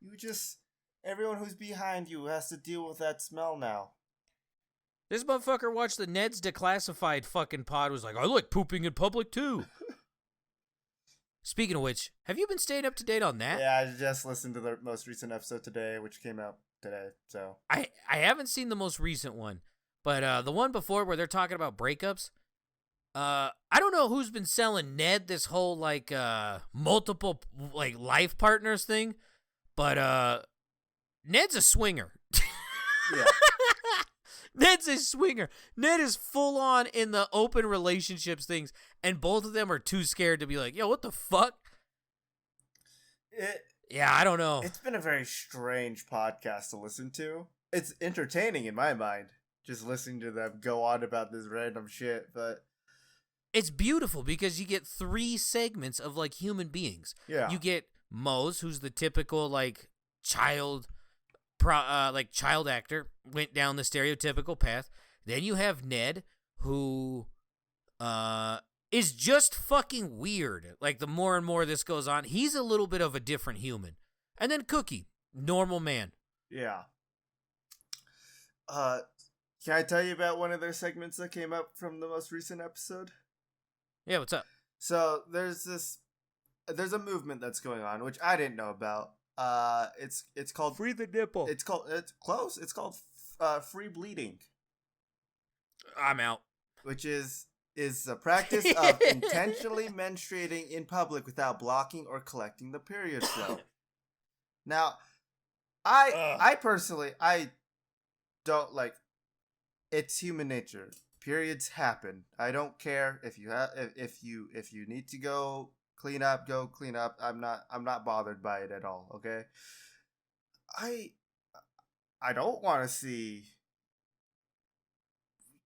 Everyone who's behind you has to deal with that smell now. This motherfucker watched the Ned's Declassified fucking pod, was like, I like pooping in public too. Speaking of which, have you been staying up to date on that? Yeah, I just listened to the most recent episode today, which came out today, so. I haven't seen the most recent one, but the one before where they're talking about breakups, I don't know who's been selling Ned this whole, like, multiple, like, life partners thing, but, Ned's a swinger. Yeah. Ned's a swinger. Ned is full on in the open relationships things, and both of them are too scared to be like, yo, what the fuck? Yeah, I don't know. It's been a very strange podcast to listen to. It's entertaining in my mind, just listening to them go on about this random shit, but... It's beautiful because you get 3 segments of, like, human beings. Yeah. You get Mose, who's the typical like child actor, went down the stereotypical path. Then you have Ned, who is just fucking weird. Like, the more and more this goes on, he's a little bit of a different human. And then Cookie, normal man. Yeah. Can I tell you about one of their segments that came up from the most recent episode? Yeah, what's up? So there's a movement that's going on, which I didn't know about. It's called Free the Nipple. It's close. It's called free bleeding. I'm out. Which is the practice of intentionally menstruating in public without blocking or collecting the period flow. Now, I personally, I don't like. It's human nature. Periods happen. I don't care if you need to go clean up. Go clean up. I'm not bothered by it at all. Okay. I don't want to see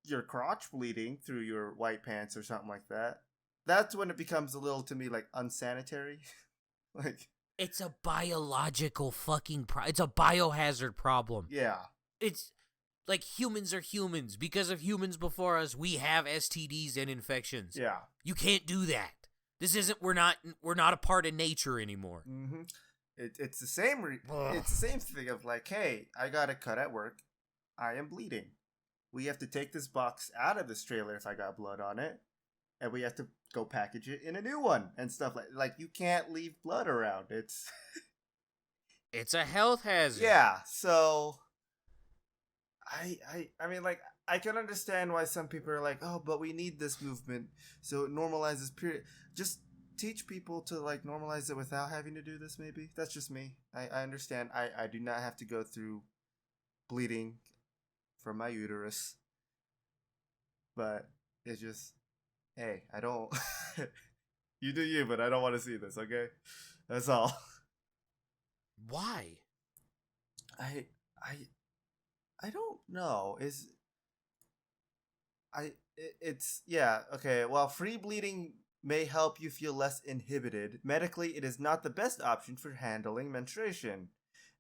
your crotch bleeding through your white pants or something like that. That's when it becomes a little, to me, like, unsanitary. Like, it's a biological fucking it's a biohazard problem. Yeah. It's like, humans are humans. Because of humans before us, we have STDs and infections. Yeah. You can't do that. This isn't, we're not a part of nature anymore. Mm-hmm. It's the same it's the same thing of like, hey, I got a cut at work. I am bleeding. We have to take this box out of this trailer if I got blood on it, and we have to go package it in a new one and stuff like you can't leave blood around. It's a health hazard. Yeah, so I mean, like, I can understand why some people are like, oh, but we need this movement so it normalizes period. Just teach people to, like, normalize it without having to do this. Maybe that's just me. I understand. I do not have to go through bleeding from my uterus, but it's just, hey, I don't. You do you, but I don't want to see this. Okay, that's all. Why? I don't know. It's yeah, okay. While free bleeding may help you feel less inhibited, medically it is not the best option for handling menstruation.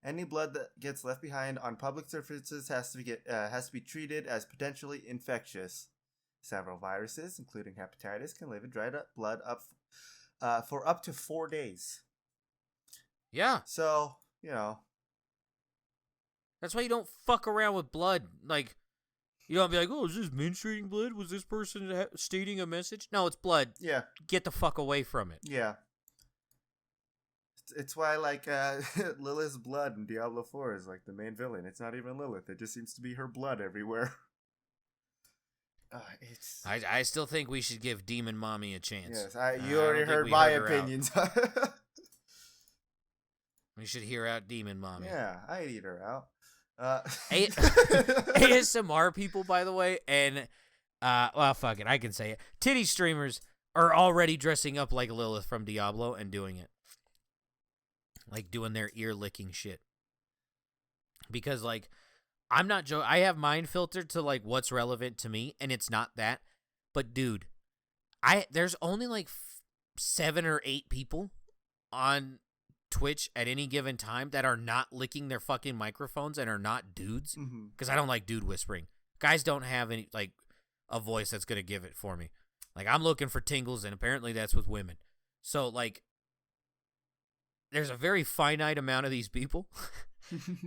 Any blood that gets left behind on public surfaces has to be treated as potentially infectious. Several viruses, including hepatitis, can live in dried up blood for up to 4 days. Yeah. So, you know. That's why you don't fuck around with blood. Like, you don't be like, oh, is this menstruating blood? Was this person stating a message? No, it's blood. Yeah. Get the fuck away from it. Yeah. It's why, like, Lilith's blood in Diablo 4 is, like, the main villain. It's not even Lilith. It just seems to be her blood everywhere. I still think we should give Demon Mommy a chance. Yes, you already heard my opinions. We should hear out Demon Mommy. Yeah, I'd eat her out. ASMR people, by the way, and, well, fuck it, I can say it. Titty streamers are already dressing up like Lilith from Diablo and doing it. Like, doing their ear-licking shit. Because, like, I'm not joking. I have mine filtered to, like, what's relevant to me, and it's not that. But, dude, there's only, like, 7 or 8 people on Twitch at any given time that are not licking their fucking microphones and are not dudes. Because I don't like dude whispering. Guys don't have any, like, a voice that's going to give it for me. Like, I'm looking for tingles, and apparently that's with women. So, like, there's a very finite amount of these people.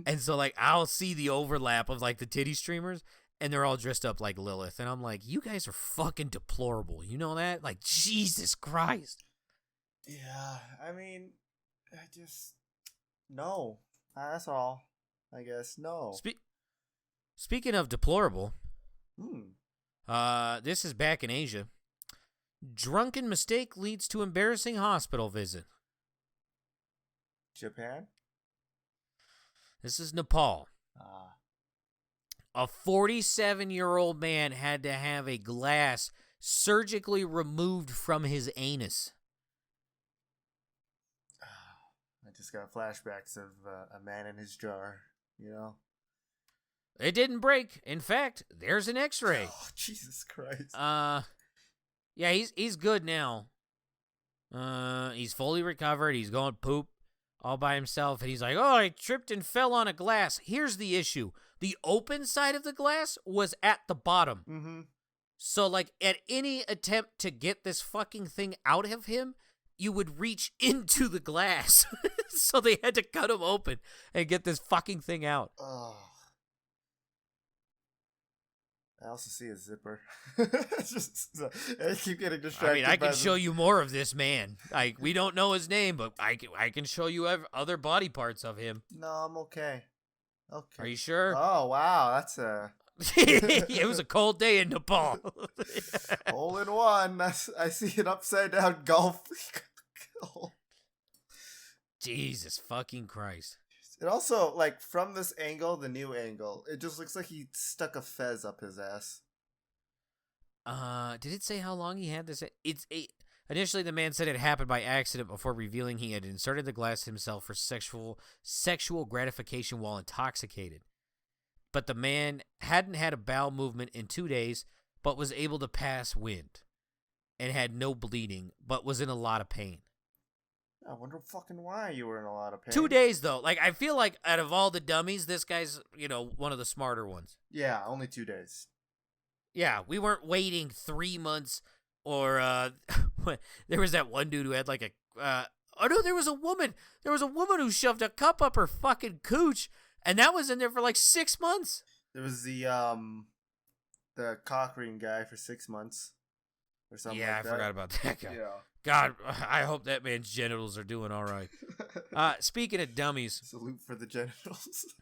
And so, like, I'll see the overlap of, like, the titty streamers, and they're all dressed up like Lilith. And I'm like, you guys are fucking deplorable. You know that? Like, Jesus Christ. Yeah, I mean, no. That's all, I guess. No. Speaking of deplorable, this is back in Asia. Drunken mistake leads to embarrassing hospital visit. Japan? This is Nepal. A 47-year-old man had to have a glass surgically removed from his anus. I just got flashbacks of a man in his jar, you know? It didn't break. In fact, there's an x-ray. Oh, Jesus Christ. Yeah, he's good now. He's fully recovered. He's going poop. all by himself, and he's like, oh, I tripped and fell on a glass. Here's the issue. The open side of the glass was at the bottom. Mm-hmm. So, like, at any attempt to get this fucking thing out of him, you would reach into the glass. So they had to cut him open and get this fucking thing out. Oh. I also see a zipper. I keep getting distracted. I mean, I can show you more of this man. Like, we don't know his name, but I can show you other body parts of him. No, I'm okay. Okay. Are you sure? Oh, wow. That's a... It was a cold day in Nepal. Hole in one. I see an upside down golf. Jesus fucking Christ. It also, like, from this angle, the new angle, it just looks like he stuck a fez up his ass. Did it say how long he had this? Initially, the man said it happened by accident before revealing he had inserted the glass himself for sexual gratification while intoxicated. But the man hadn't had a bowel movement in 2 days, but was able to pass wind, and had no bleeding, but was in a lot of pain. I wonder fucking why you were in a lot of pain. 2 days, though. Like, I feel like out of all the dummies, this guy's, one of the smarter ones. Yeah, only 2 days. Yeah, we weren't waiting 3 months, or, there was that one dude who had, like, there was a woman. There was a woman who shoved a cup up her fucking cooch, and that was in there for, like, 6 months. There was the cock ring guy for 6 months. Or something like that. Yeah, I forgot about that guy. Yeah. God, I hope that man's genitals are doing all right. Speaking of dummies. Salute for the genitals.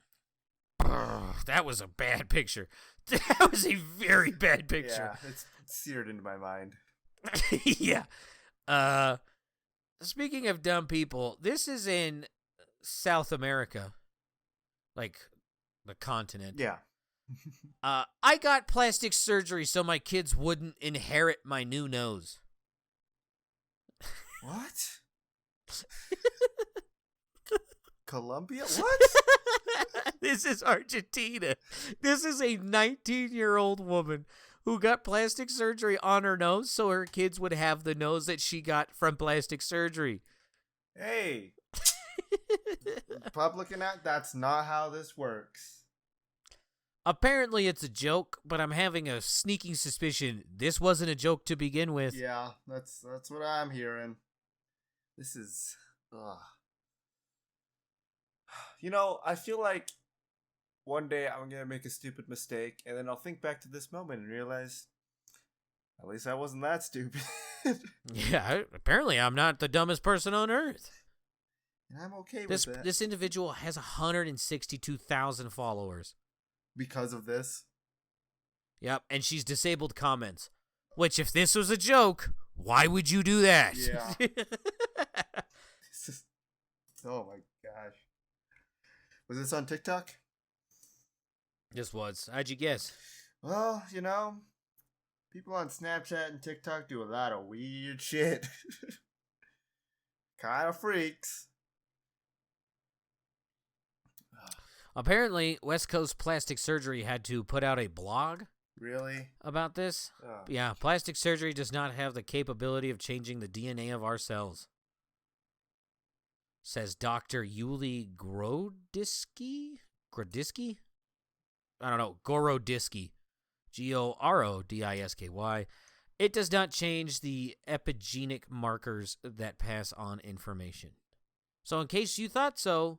That was a bad picture. That was a very bad picture. Yeah, it's seared into my mind. Yeah. Speaking of dumb people, this is in South America. Like, the continent. Yeah. I got plastic surgery so my kids wouldn't inherit my new nose. What? Colombia? What? This is Argentina. This is a 19-year-old woman who got plastic surgery on her nose so her kids would have the nose that she got from plastic surgery. Hey. Republican Act, that's not how this works. Apparently it's a joke, but I'm having a sneaking suspicion this wasn't a joke to begin with. Yeah, that's what I'm hearing. This is... Ugh. I feel like one day I'm going to make a stupid mistake, and then I'll think back to this moment and realize, at least I wasn't that stupid. Yeah, apparently I'm not the dumbest person on earth. And I'm okay with that. This individual has 162,000 followers. Because of this? Yep, and she's disabled comments. Which, if this was a joke, why would you do that? Yeah. Oh my gosh. Was this on TikTok? This was. How'd you guess? Well, people on Snapchat and TikTok do a lot of weird shit. Kind of freaks. Apparently, West Coast Plastic Surgery had to put out a blog. Really? About this? Oh. Yeah, plastic surgery does not have the capability of changing the DNA of our cells. Says Dr. Yuli Grodisky? I don't know. Gorodisky. Gorodisky. It does not change the epigenetic markers that pass on information. So in case you thought so,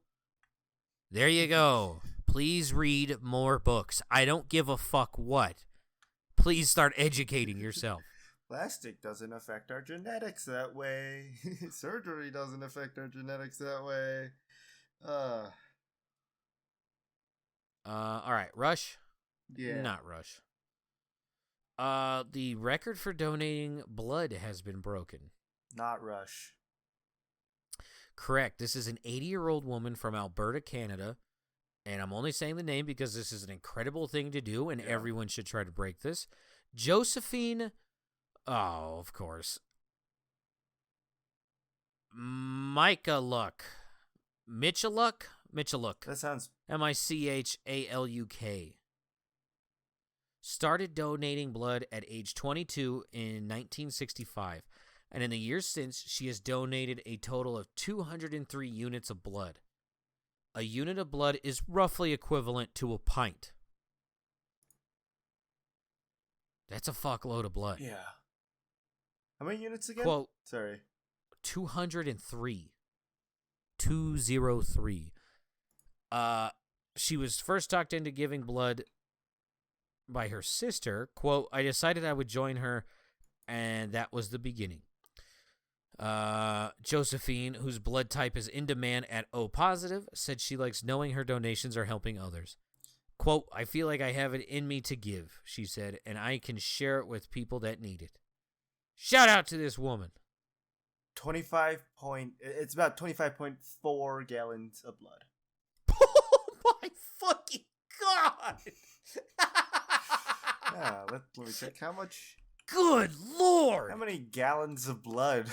there you go. Please read more books. I don't give a fuck what. Please start educating yourself. Plastic doesn't affect our genetics that way. Surgery doesn't affect our genetics that way. All right, Rush? Yeah. Not Rush. The record for donating blood has been broken. Not Rush. Correct. This is an 80-year-old woman from Alberta, Canada. And I'm only saying the name because this is an incredible thing to do, and everyone should try to break this. Josephine, of course. Michaluk. That sounds... Michaluk. Started donating blood at age 22 in 1965. and in the years since, she has donated a total of 203 units of blood. A unit of blood is roughly equivalent to a pint. That's a fuckload of blood. Yeah. How many units again? Quote, Sorry. 203. 203. She was first talked into giving blood by her sister. Quote, I decided I would join her, and that was the beginning. Josephine, whose blood type is in demand at O positive, said she likes knowing her donations are helping others. Quote, I feel like I have it in me to give, she said, and I can share it with people that need it. Shout out to this woman. It's about 25.4 gallons of blood. Oh my fucking God. Yeah, let me check how much. Good Lord. How many gallons of blood?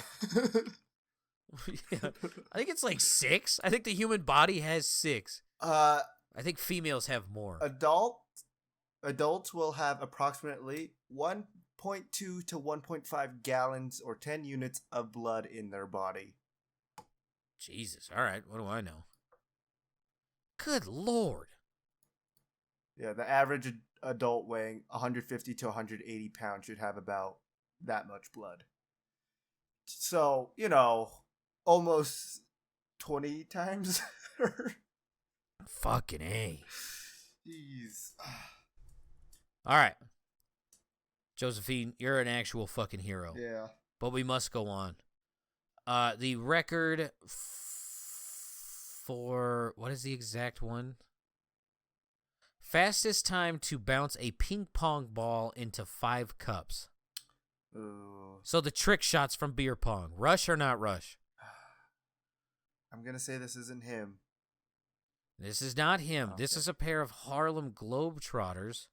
Yeah, I think it's like 6. I think the human body has 6. I think females have more. Adults will have approximately 1.2 to 1.5 gallons or 10 units of blood in their body. Jesus. All right. What do I know? Good Lord. Yeah, the average adult weighing 150 to 180 pounds should have about that much blood. So, almost 20 times. Fucking A. Jeez. All right. Josephine, you're an actual fucking hero. Yeah. But we must go on. The record for... What is the exact one? Fastest time to bounce a ping pong ball into 5 cups. Ooh. So the trick shots from beer pong. Rush or not rush? I'm going to say this isn't him. This is not him. Okay. This is a pair of Harlem Globetrotters.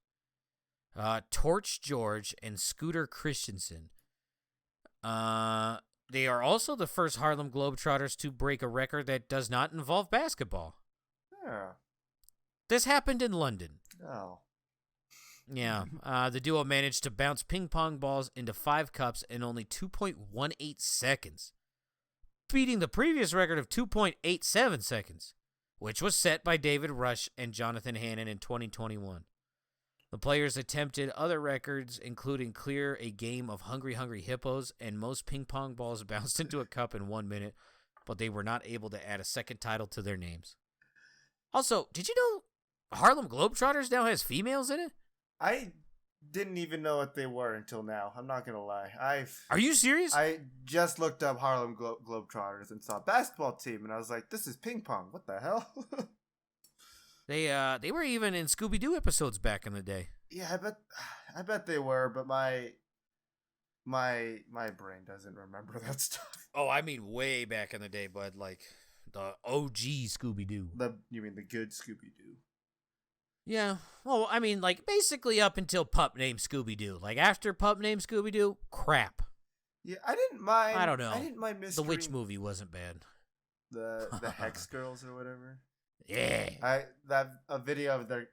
Torch George and Scooter Christensen. They are also the first Harlem Globetrotters to break a record that does not involve basketball. Yeah. This happened in London. Oh. Yeah. The duo managed to bounce ping pong balls into 5 cups in only 2.18 seconds, beating the previous record of 2.87 seconds, which was set by David Rush and Jonathan Hannon in 2021. The players attempted other records, including clear a game of Hungry Hungry Hippos and most ping pong balls bounced into a cup in 1 minute, but they were not able to add a second title to their names. Also, did you know Harlem Globetrotters now has females in it? I didn't even know what they were until now. I'm not going to lie. Are you serious? I just looked up Harlem Globetrotters and saw basketball team, and I was like, this is ping pong. What the hell? They were even in Scooby-Doo episodes back in the day. Yeah, I bet they were, but my brain doesn't remember that stuff. Oh, I mean way back in the day, bud. Like the OG Scooby-Doo. You mean the good Scooby-Doo? Yeah. Well, I mean, like basically up until Pup Named Scooby-Doo. Like after Pup Named Scooby-Doo, crap. Yeah, I didn't mind. I don't know. I didn't mind The Mystery. Witch movie wasn't bad. The Hex Girls or whatever. Yeah. A video of their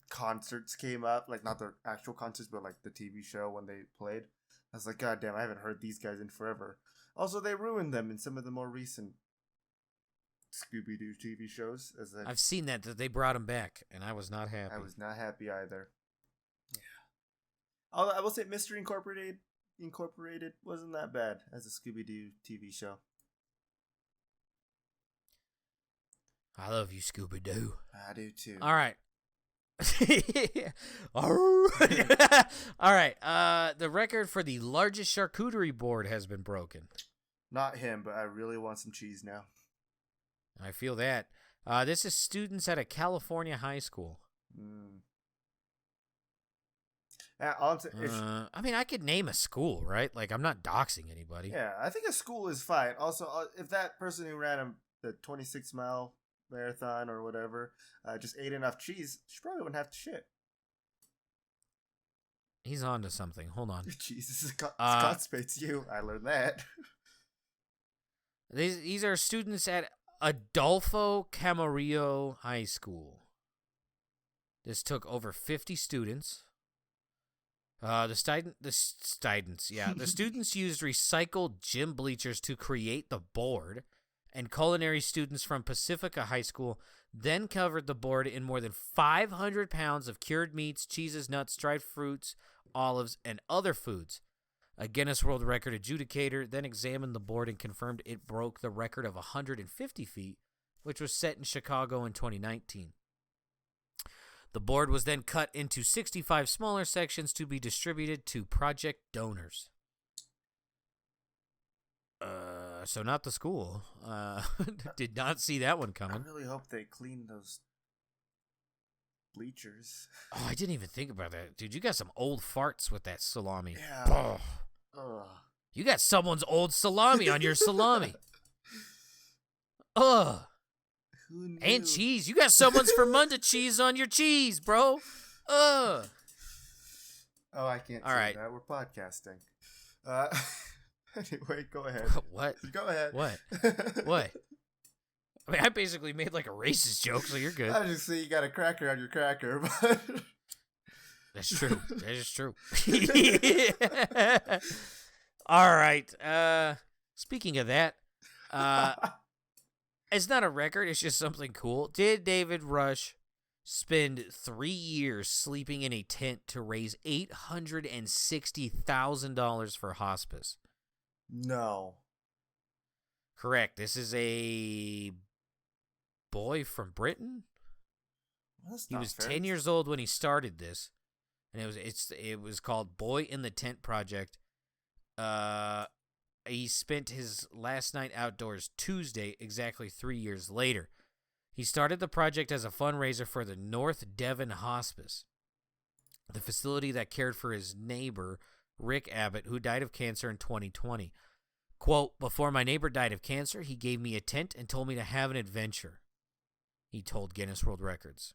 concerts came up, like not their actual concerts, but like the TV show when they played. I was like, God damn, I haven't heard these guys in forever. Also, they ruined them in some of the more recent Scooby-Doo TV shows. I've seen that they brought him back, and I was not happy. I was not happy either. Yeah. Although I will say Mystery Incorporated wasn't that bad as a Scooby-Doo TV show. I love you, Scooby-Doo. I do too. All right. All right. The record for the largest charcuterie board has been broken. Not him, but I really want some cheese now. I feel that. This is students at a California high school. I mean, I could name a school, right? Like, I'm not doxing anybody. Yeah, I think a school is fine. Also, if that person who ran the 26-mile marathon or whatever just ate enough cheese, she probably wouldn't have to shit. He's on to something. Hold on. Jesus, constipates you. I learned that. These are students at Adolfo Camarillo High School. This took over 50 students. The students used recycled gym bleachers to create the board, and culinary students from Pacifica High School then covered the board in more than 500 pounds of cured meats, cheeses, nuts, dried fruits, olives, and other foods. A Guinness World Record adjudicator then examined the board and confirmed it broke the record of 150 feet, which was set in Chicago in 2019. The board was then cut into 65 smaller sections to be distributed to project donors. So not the school. Did not see that one coming. I really hope they clean those bleachers. Oh, I didn't even think about that. Dude, you got some old farts with that salami. Yeah. You got someone's old salami on your salami. Ugh. Who knew? And cheese. You got someone's Fermunda cheese on your cheese, bro. Ugh. Oh, I can't All say right. that. We're podcasting. Anyway, go ahead. What? Go ahead. What? What? I mean, I basically made like a racist joke, so you're good. I just see you got a cracker on your cracker, but... That's true. That is true. All right. Speaking of that, it's not a record. It's just something cool. Did David Rush spend 3 years sleeping in a tent to raise $860,000 for hospice? No. Correct. This is a boy from Britain. He was 10 years old when he started this, and it was called Boy in the Tent Project. He spent his last night outdoors Tuesday, exactly 3 years later. He started the project as a fundraiser for the North Devon Hospice, the facility that cared for his neighbor, Rick Abbott, who died of cancer in 2020. Quote, "Before my neighbor died of cancer, he gave me a tent and told me to have an adventure," he told Guinness World Records.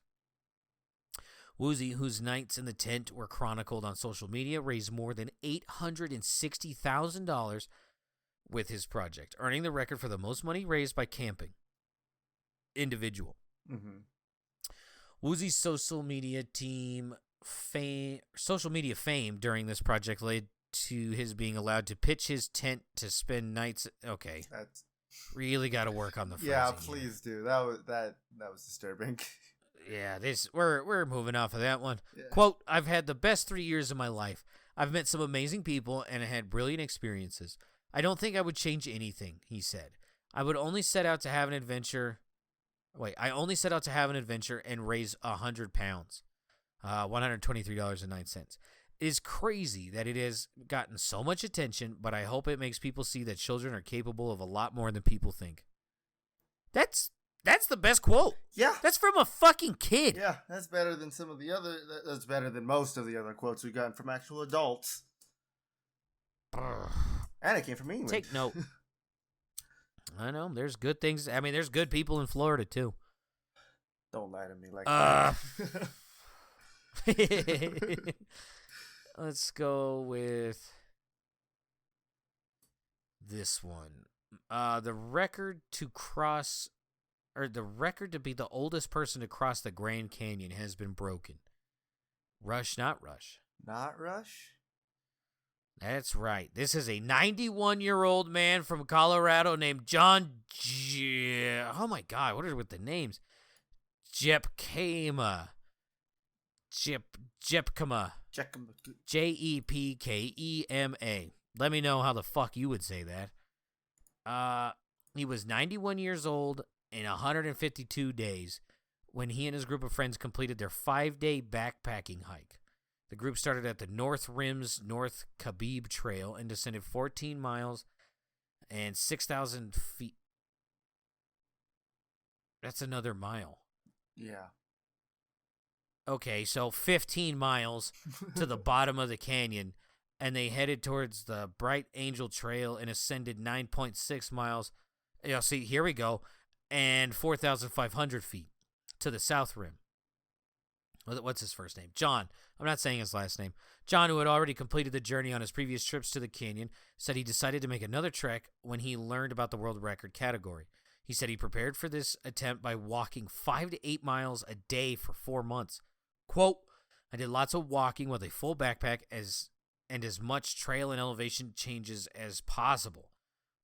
Woozy, whose nights in the tent were chronicled on social media, raised more than $860,000 with his project, earning the record for the most money raised by camping individual. Mm-hmm. Woozy's social media fame during this project led to his being allowed to pitch his tent to spend nights. Okay, That's really got to work on the phrasing. yeah. here. Please do. That was disturbing. Yeah, we're moving off of that one. Yeah. Quote, "I've had the best 3 years of my life. I've met some amazing people and I had brilliant experiences. I don't think I would change anything," he said. I only set out to have an adventure and raise 100 pounds, $123.09. It is crazy that it has gotten so much attention, but I hope it makes people see that children are capable of a lot more than people think. That's the best quote. Yeah. That's from a fucking kid. Yeah, that's better than some of the other. That's better than most of the other quotes we've gotten from actual adults. And it came from England. Take note. I know. There's good things. I mean, there's good people in Florida, too. Don't lie to me like that. Let's go with this one. The record to be the oldest person to cross the Grand Canyon has been broken. Rush, not Rush. Not Rush? That's right. This is a 91-year-old man from Colorado named John oh my God, what are with the names? Jepkema. Jepkema. Jepkema. Let me know how the fuck you would say that. He was 91 years old in 152 days when he and his group of friends completed their 5-day backpacking hike. The group started at the North Rim's North Khabib Trail and descended 14 miles and 6,000 feet. That's another mile. Yeah. Okay, so 15 miles to the bottom of the canyon, and they headed towards the Bright Angel Trail and ascended 9.6 miles. See, here we go. And 4,500 feet to the South Rim. What's his first name? John. I'm not saying his last name. John, who had already completed the journey on his previous trips to the canyon, said he decided to make another trek when he learned about the world record category. He said he prepared for this attempt by walking 5 to 8 miles a day for 4 months. Quote, I did lots of walking with a full backpack and as much trail and elevation changes as possible,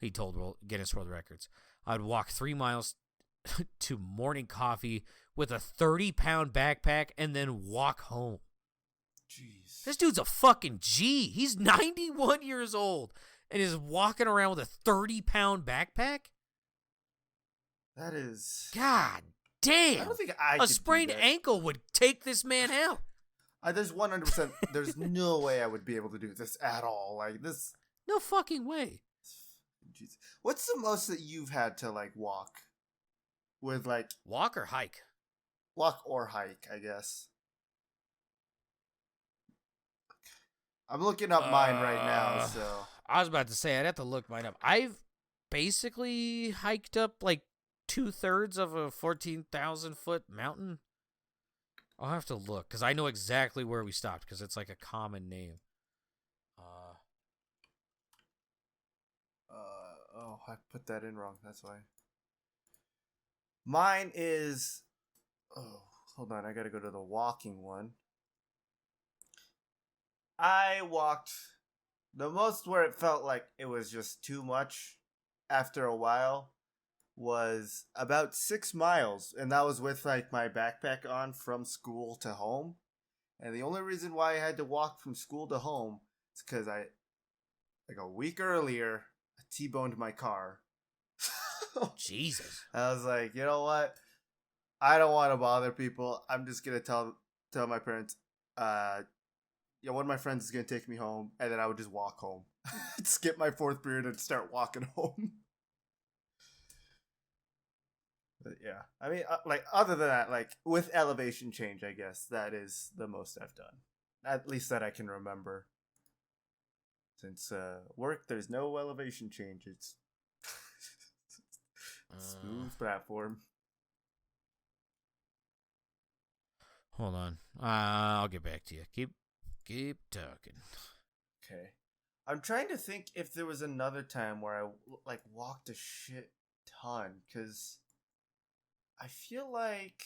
he told Guinness World Records. I'd walk 3 miles to morning coffee with a 30-pound backpack and then walk home. Jeez. This dude's a fucking G. He's 91 years old and is walking around with a 30-pound backpack? That is... God damn. I don't think I A could sprained do that. ankle would take this man out. There's 100%. There's no way I would be able to do this at all. Like this. No fucking way. Jeez. What's the most that you've had to like walk? With like Walk or hike? walk or hike, I guess. I'm looking up mine right now. So I was about to say I'd have to look mine up. I've basically hiked up like 2/3 of a 14,000 foot mountain. I'll have to look because I know exactly where we stopped because it's like a common name. Oh, I put that in wrong. That's why. Mine is. Oh, hold on. I gotta go to the walking one. I walked the most where it felt like it was just too much after a while was about 6 miles, and that was with like my backpack on from school to home. And the only reason why I had to walk from school to home is because I, like a week earlier, I T-boned my car. Jesus. I was like, you know what? I don't want to bother people. I'm just gonna tell my parents, one of my friends is gonna take me home, and then I would just walk home, skip my 4th period, and start walking home. But yeah, I mean, like other than that, like with elevation change, I guess that is the most I've done, at least that I can remember. Since work, there's no elevation change. It's smooth platform. Hold on. I'll get back to you. Keep talking. Okay. I'm trying to think if there was another time where I like walked a shit ton, because I feel like,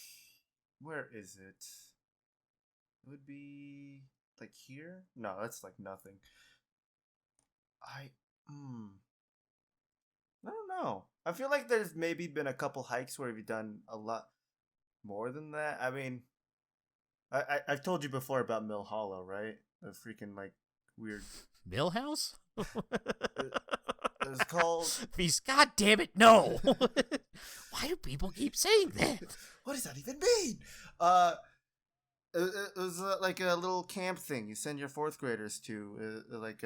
where is it? It would be like here? No, that's like nothing. I don't know. I feel like there's maybe been a couple hikes where we've done a lot more than that. I mean, I've told you before about Mill Hollow, right? The freaking like weird Millhouse? It's called Feast. God damn it, no! Why do people keep saying that? What does that even mean? It was like a little camp thing you send your 4th graders to, Like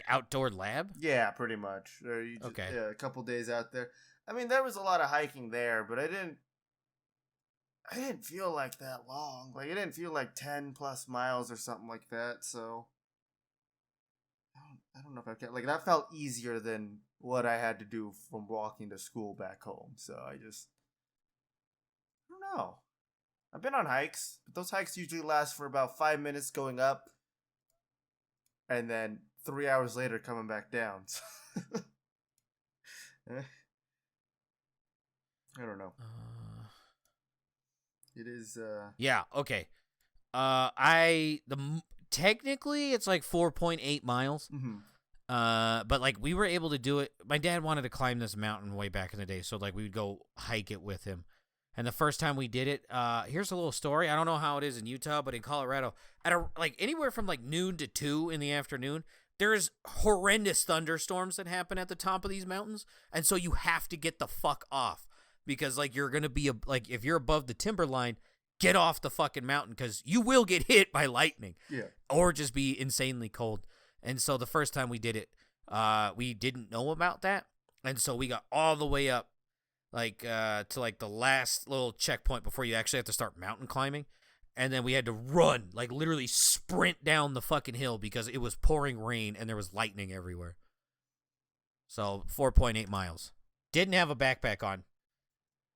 outdoor lab? Yeah, pretty much. Or you just, Okay. Yeah, a couple days out there. I mean, there was a lot of hiking there, but I didn't feel like that long. Like, it didn't feel like 10 plus miles or something like that. So I don't know if I can. Like, that felt easier than what I had to do from walking to school back home. So I don't know. I've been on hikes, but those hikes usually last for about 5 minutes going up, and then 3 hours later coming back down. I don't know. It is. Yeah. Okay. Technically it's like 4.8 miles. Mm-hmm. But like we were able to do it. My dad wanted to climb this mountain way back in the day, so like we would go hike it with him. And the first time we did it, here's a little story. I don't know how it is in Utah, but in Colorado, at like anywhere from like noon to 2 in the afternoon, there's horrendous thunderstorms that happen at the top of these mountains, and so you have to get the fuck off because like you're gonna be like if you're above the timberline, get off the fucking mountain because you will get hit by lightning, or just be insanely cold. And so the first time we did it, we didn't know about that, and so we got all the way up. Like to like the last little checkpoint before you actually have to start mountain climbing, and then we had to run, like literally sprint down the fucking hill because it was pouring rain and there was lightning everywhere. So 4.8 miles. Didn't have a backpack on.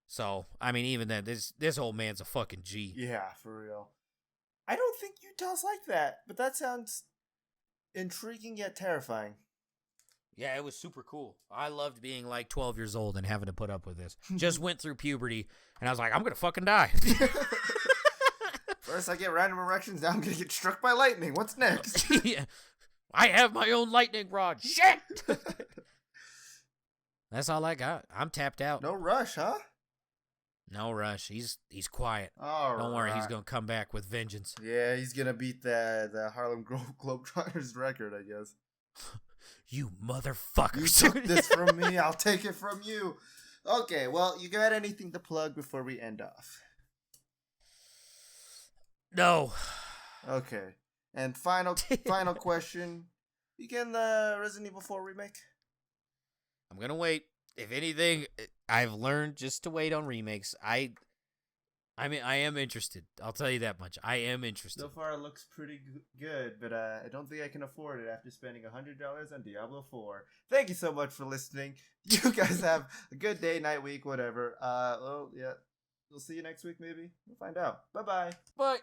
So I mean, even then, this old man's a fucking G. Yeah, for real. I don't think Utah's like that, but that sounds intriguing yet terrifying. Yeah, it was super cool. I loved being like 12 years old and having to put up with this. Just went through puberty, and I was like, I'm going to fucking die. First I get random erections, now I'm gonna get struck by lightning. What's next? Yeah. I have my own lightning rod. Shit! That's all I got. I'm tapped out. No rush, huh? No rush. He's quiet. All Don't worry, he's right. gonna come back with vengeance. Yeah, he's gonna beat the Harlem Globetrotters record, I guess. You motherfuckers. You took this from me, I'll take it from you. Okay, well, you got anything to plug before we end off? No. Okay. And final question. You getting the Resident Evil 4 remake? I'm gonna wait. If anything, I've learned just to wait on remakes. I mean, I am interested. I'll tell you that much. I am interested. So far, it looks pretty good, but I don't think I can afford it after spending $100 on Diablo 4. Thank you so much for listening. You guys have a good day, night, week, whatever. Well, yeah. We'll see you next week, maybe. We'll find out. Bye-bye. Bye.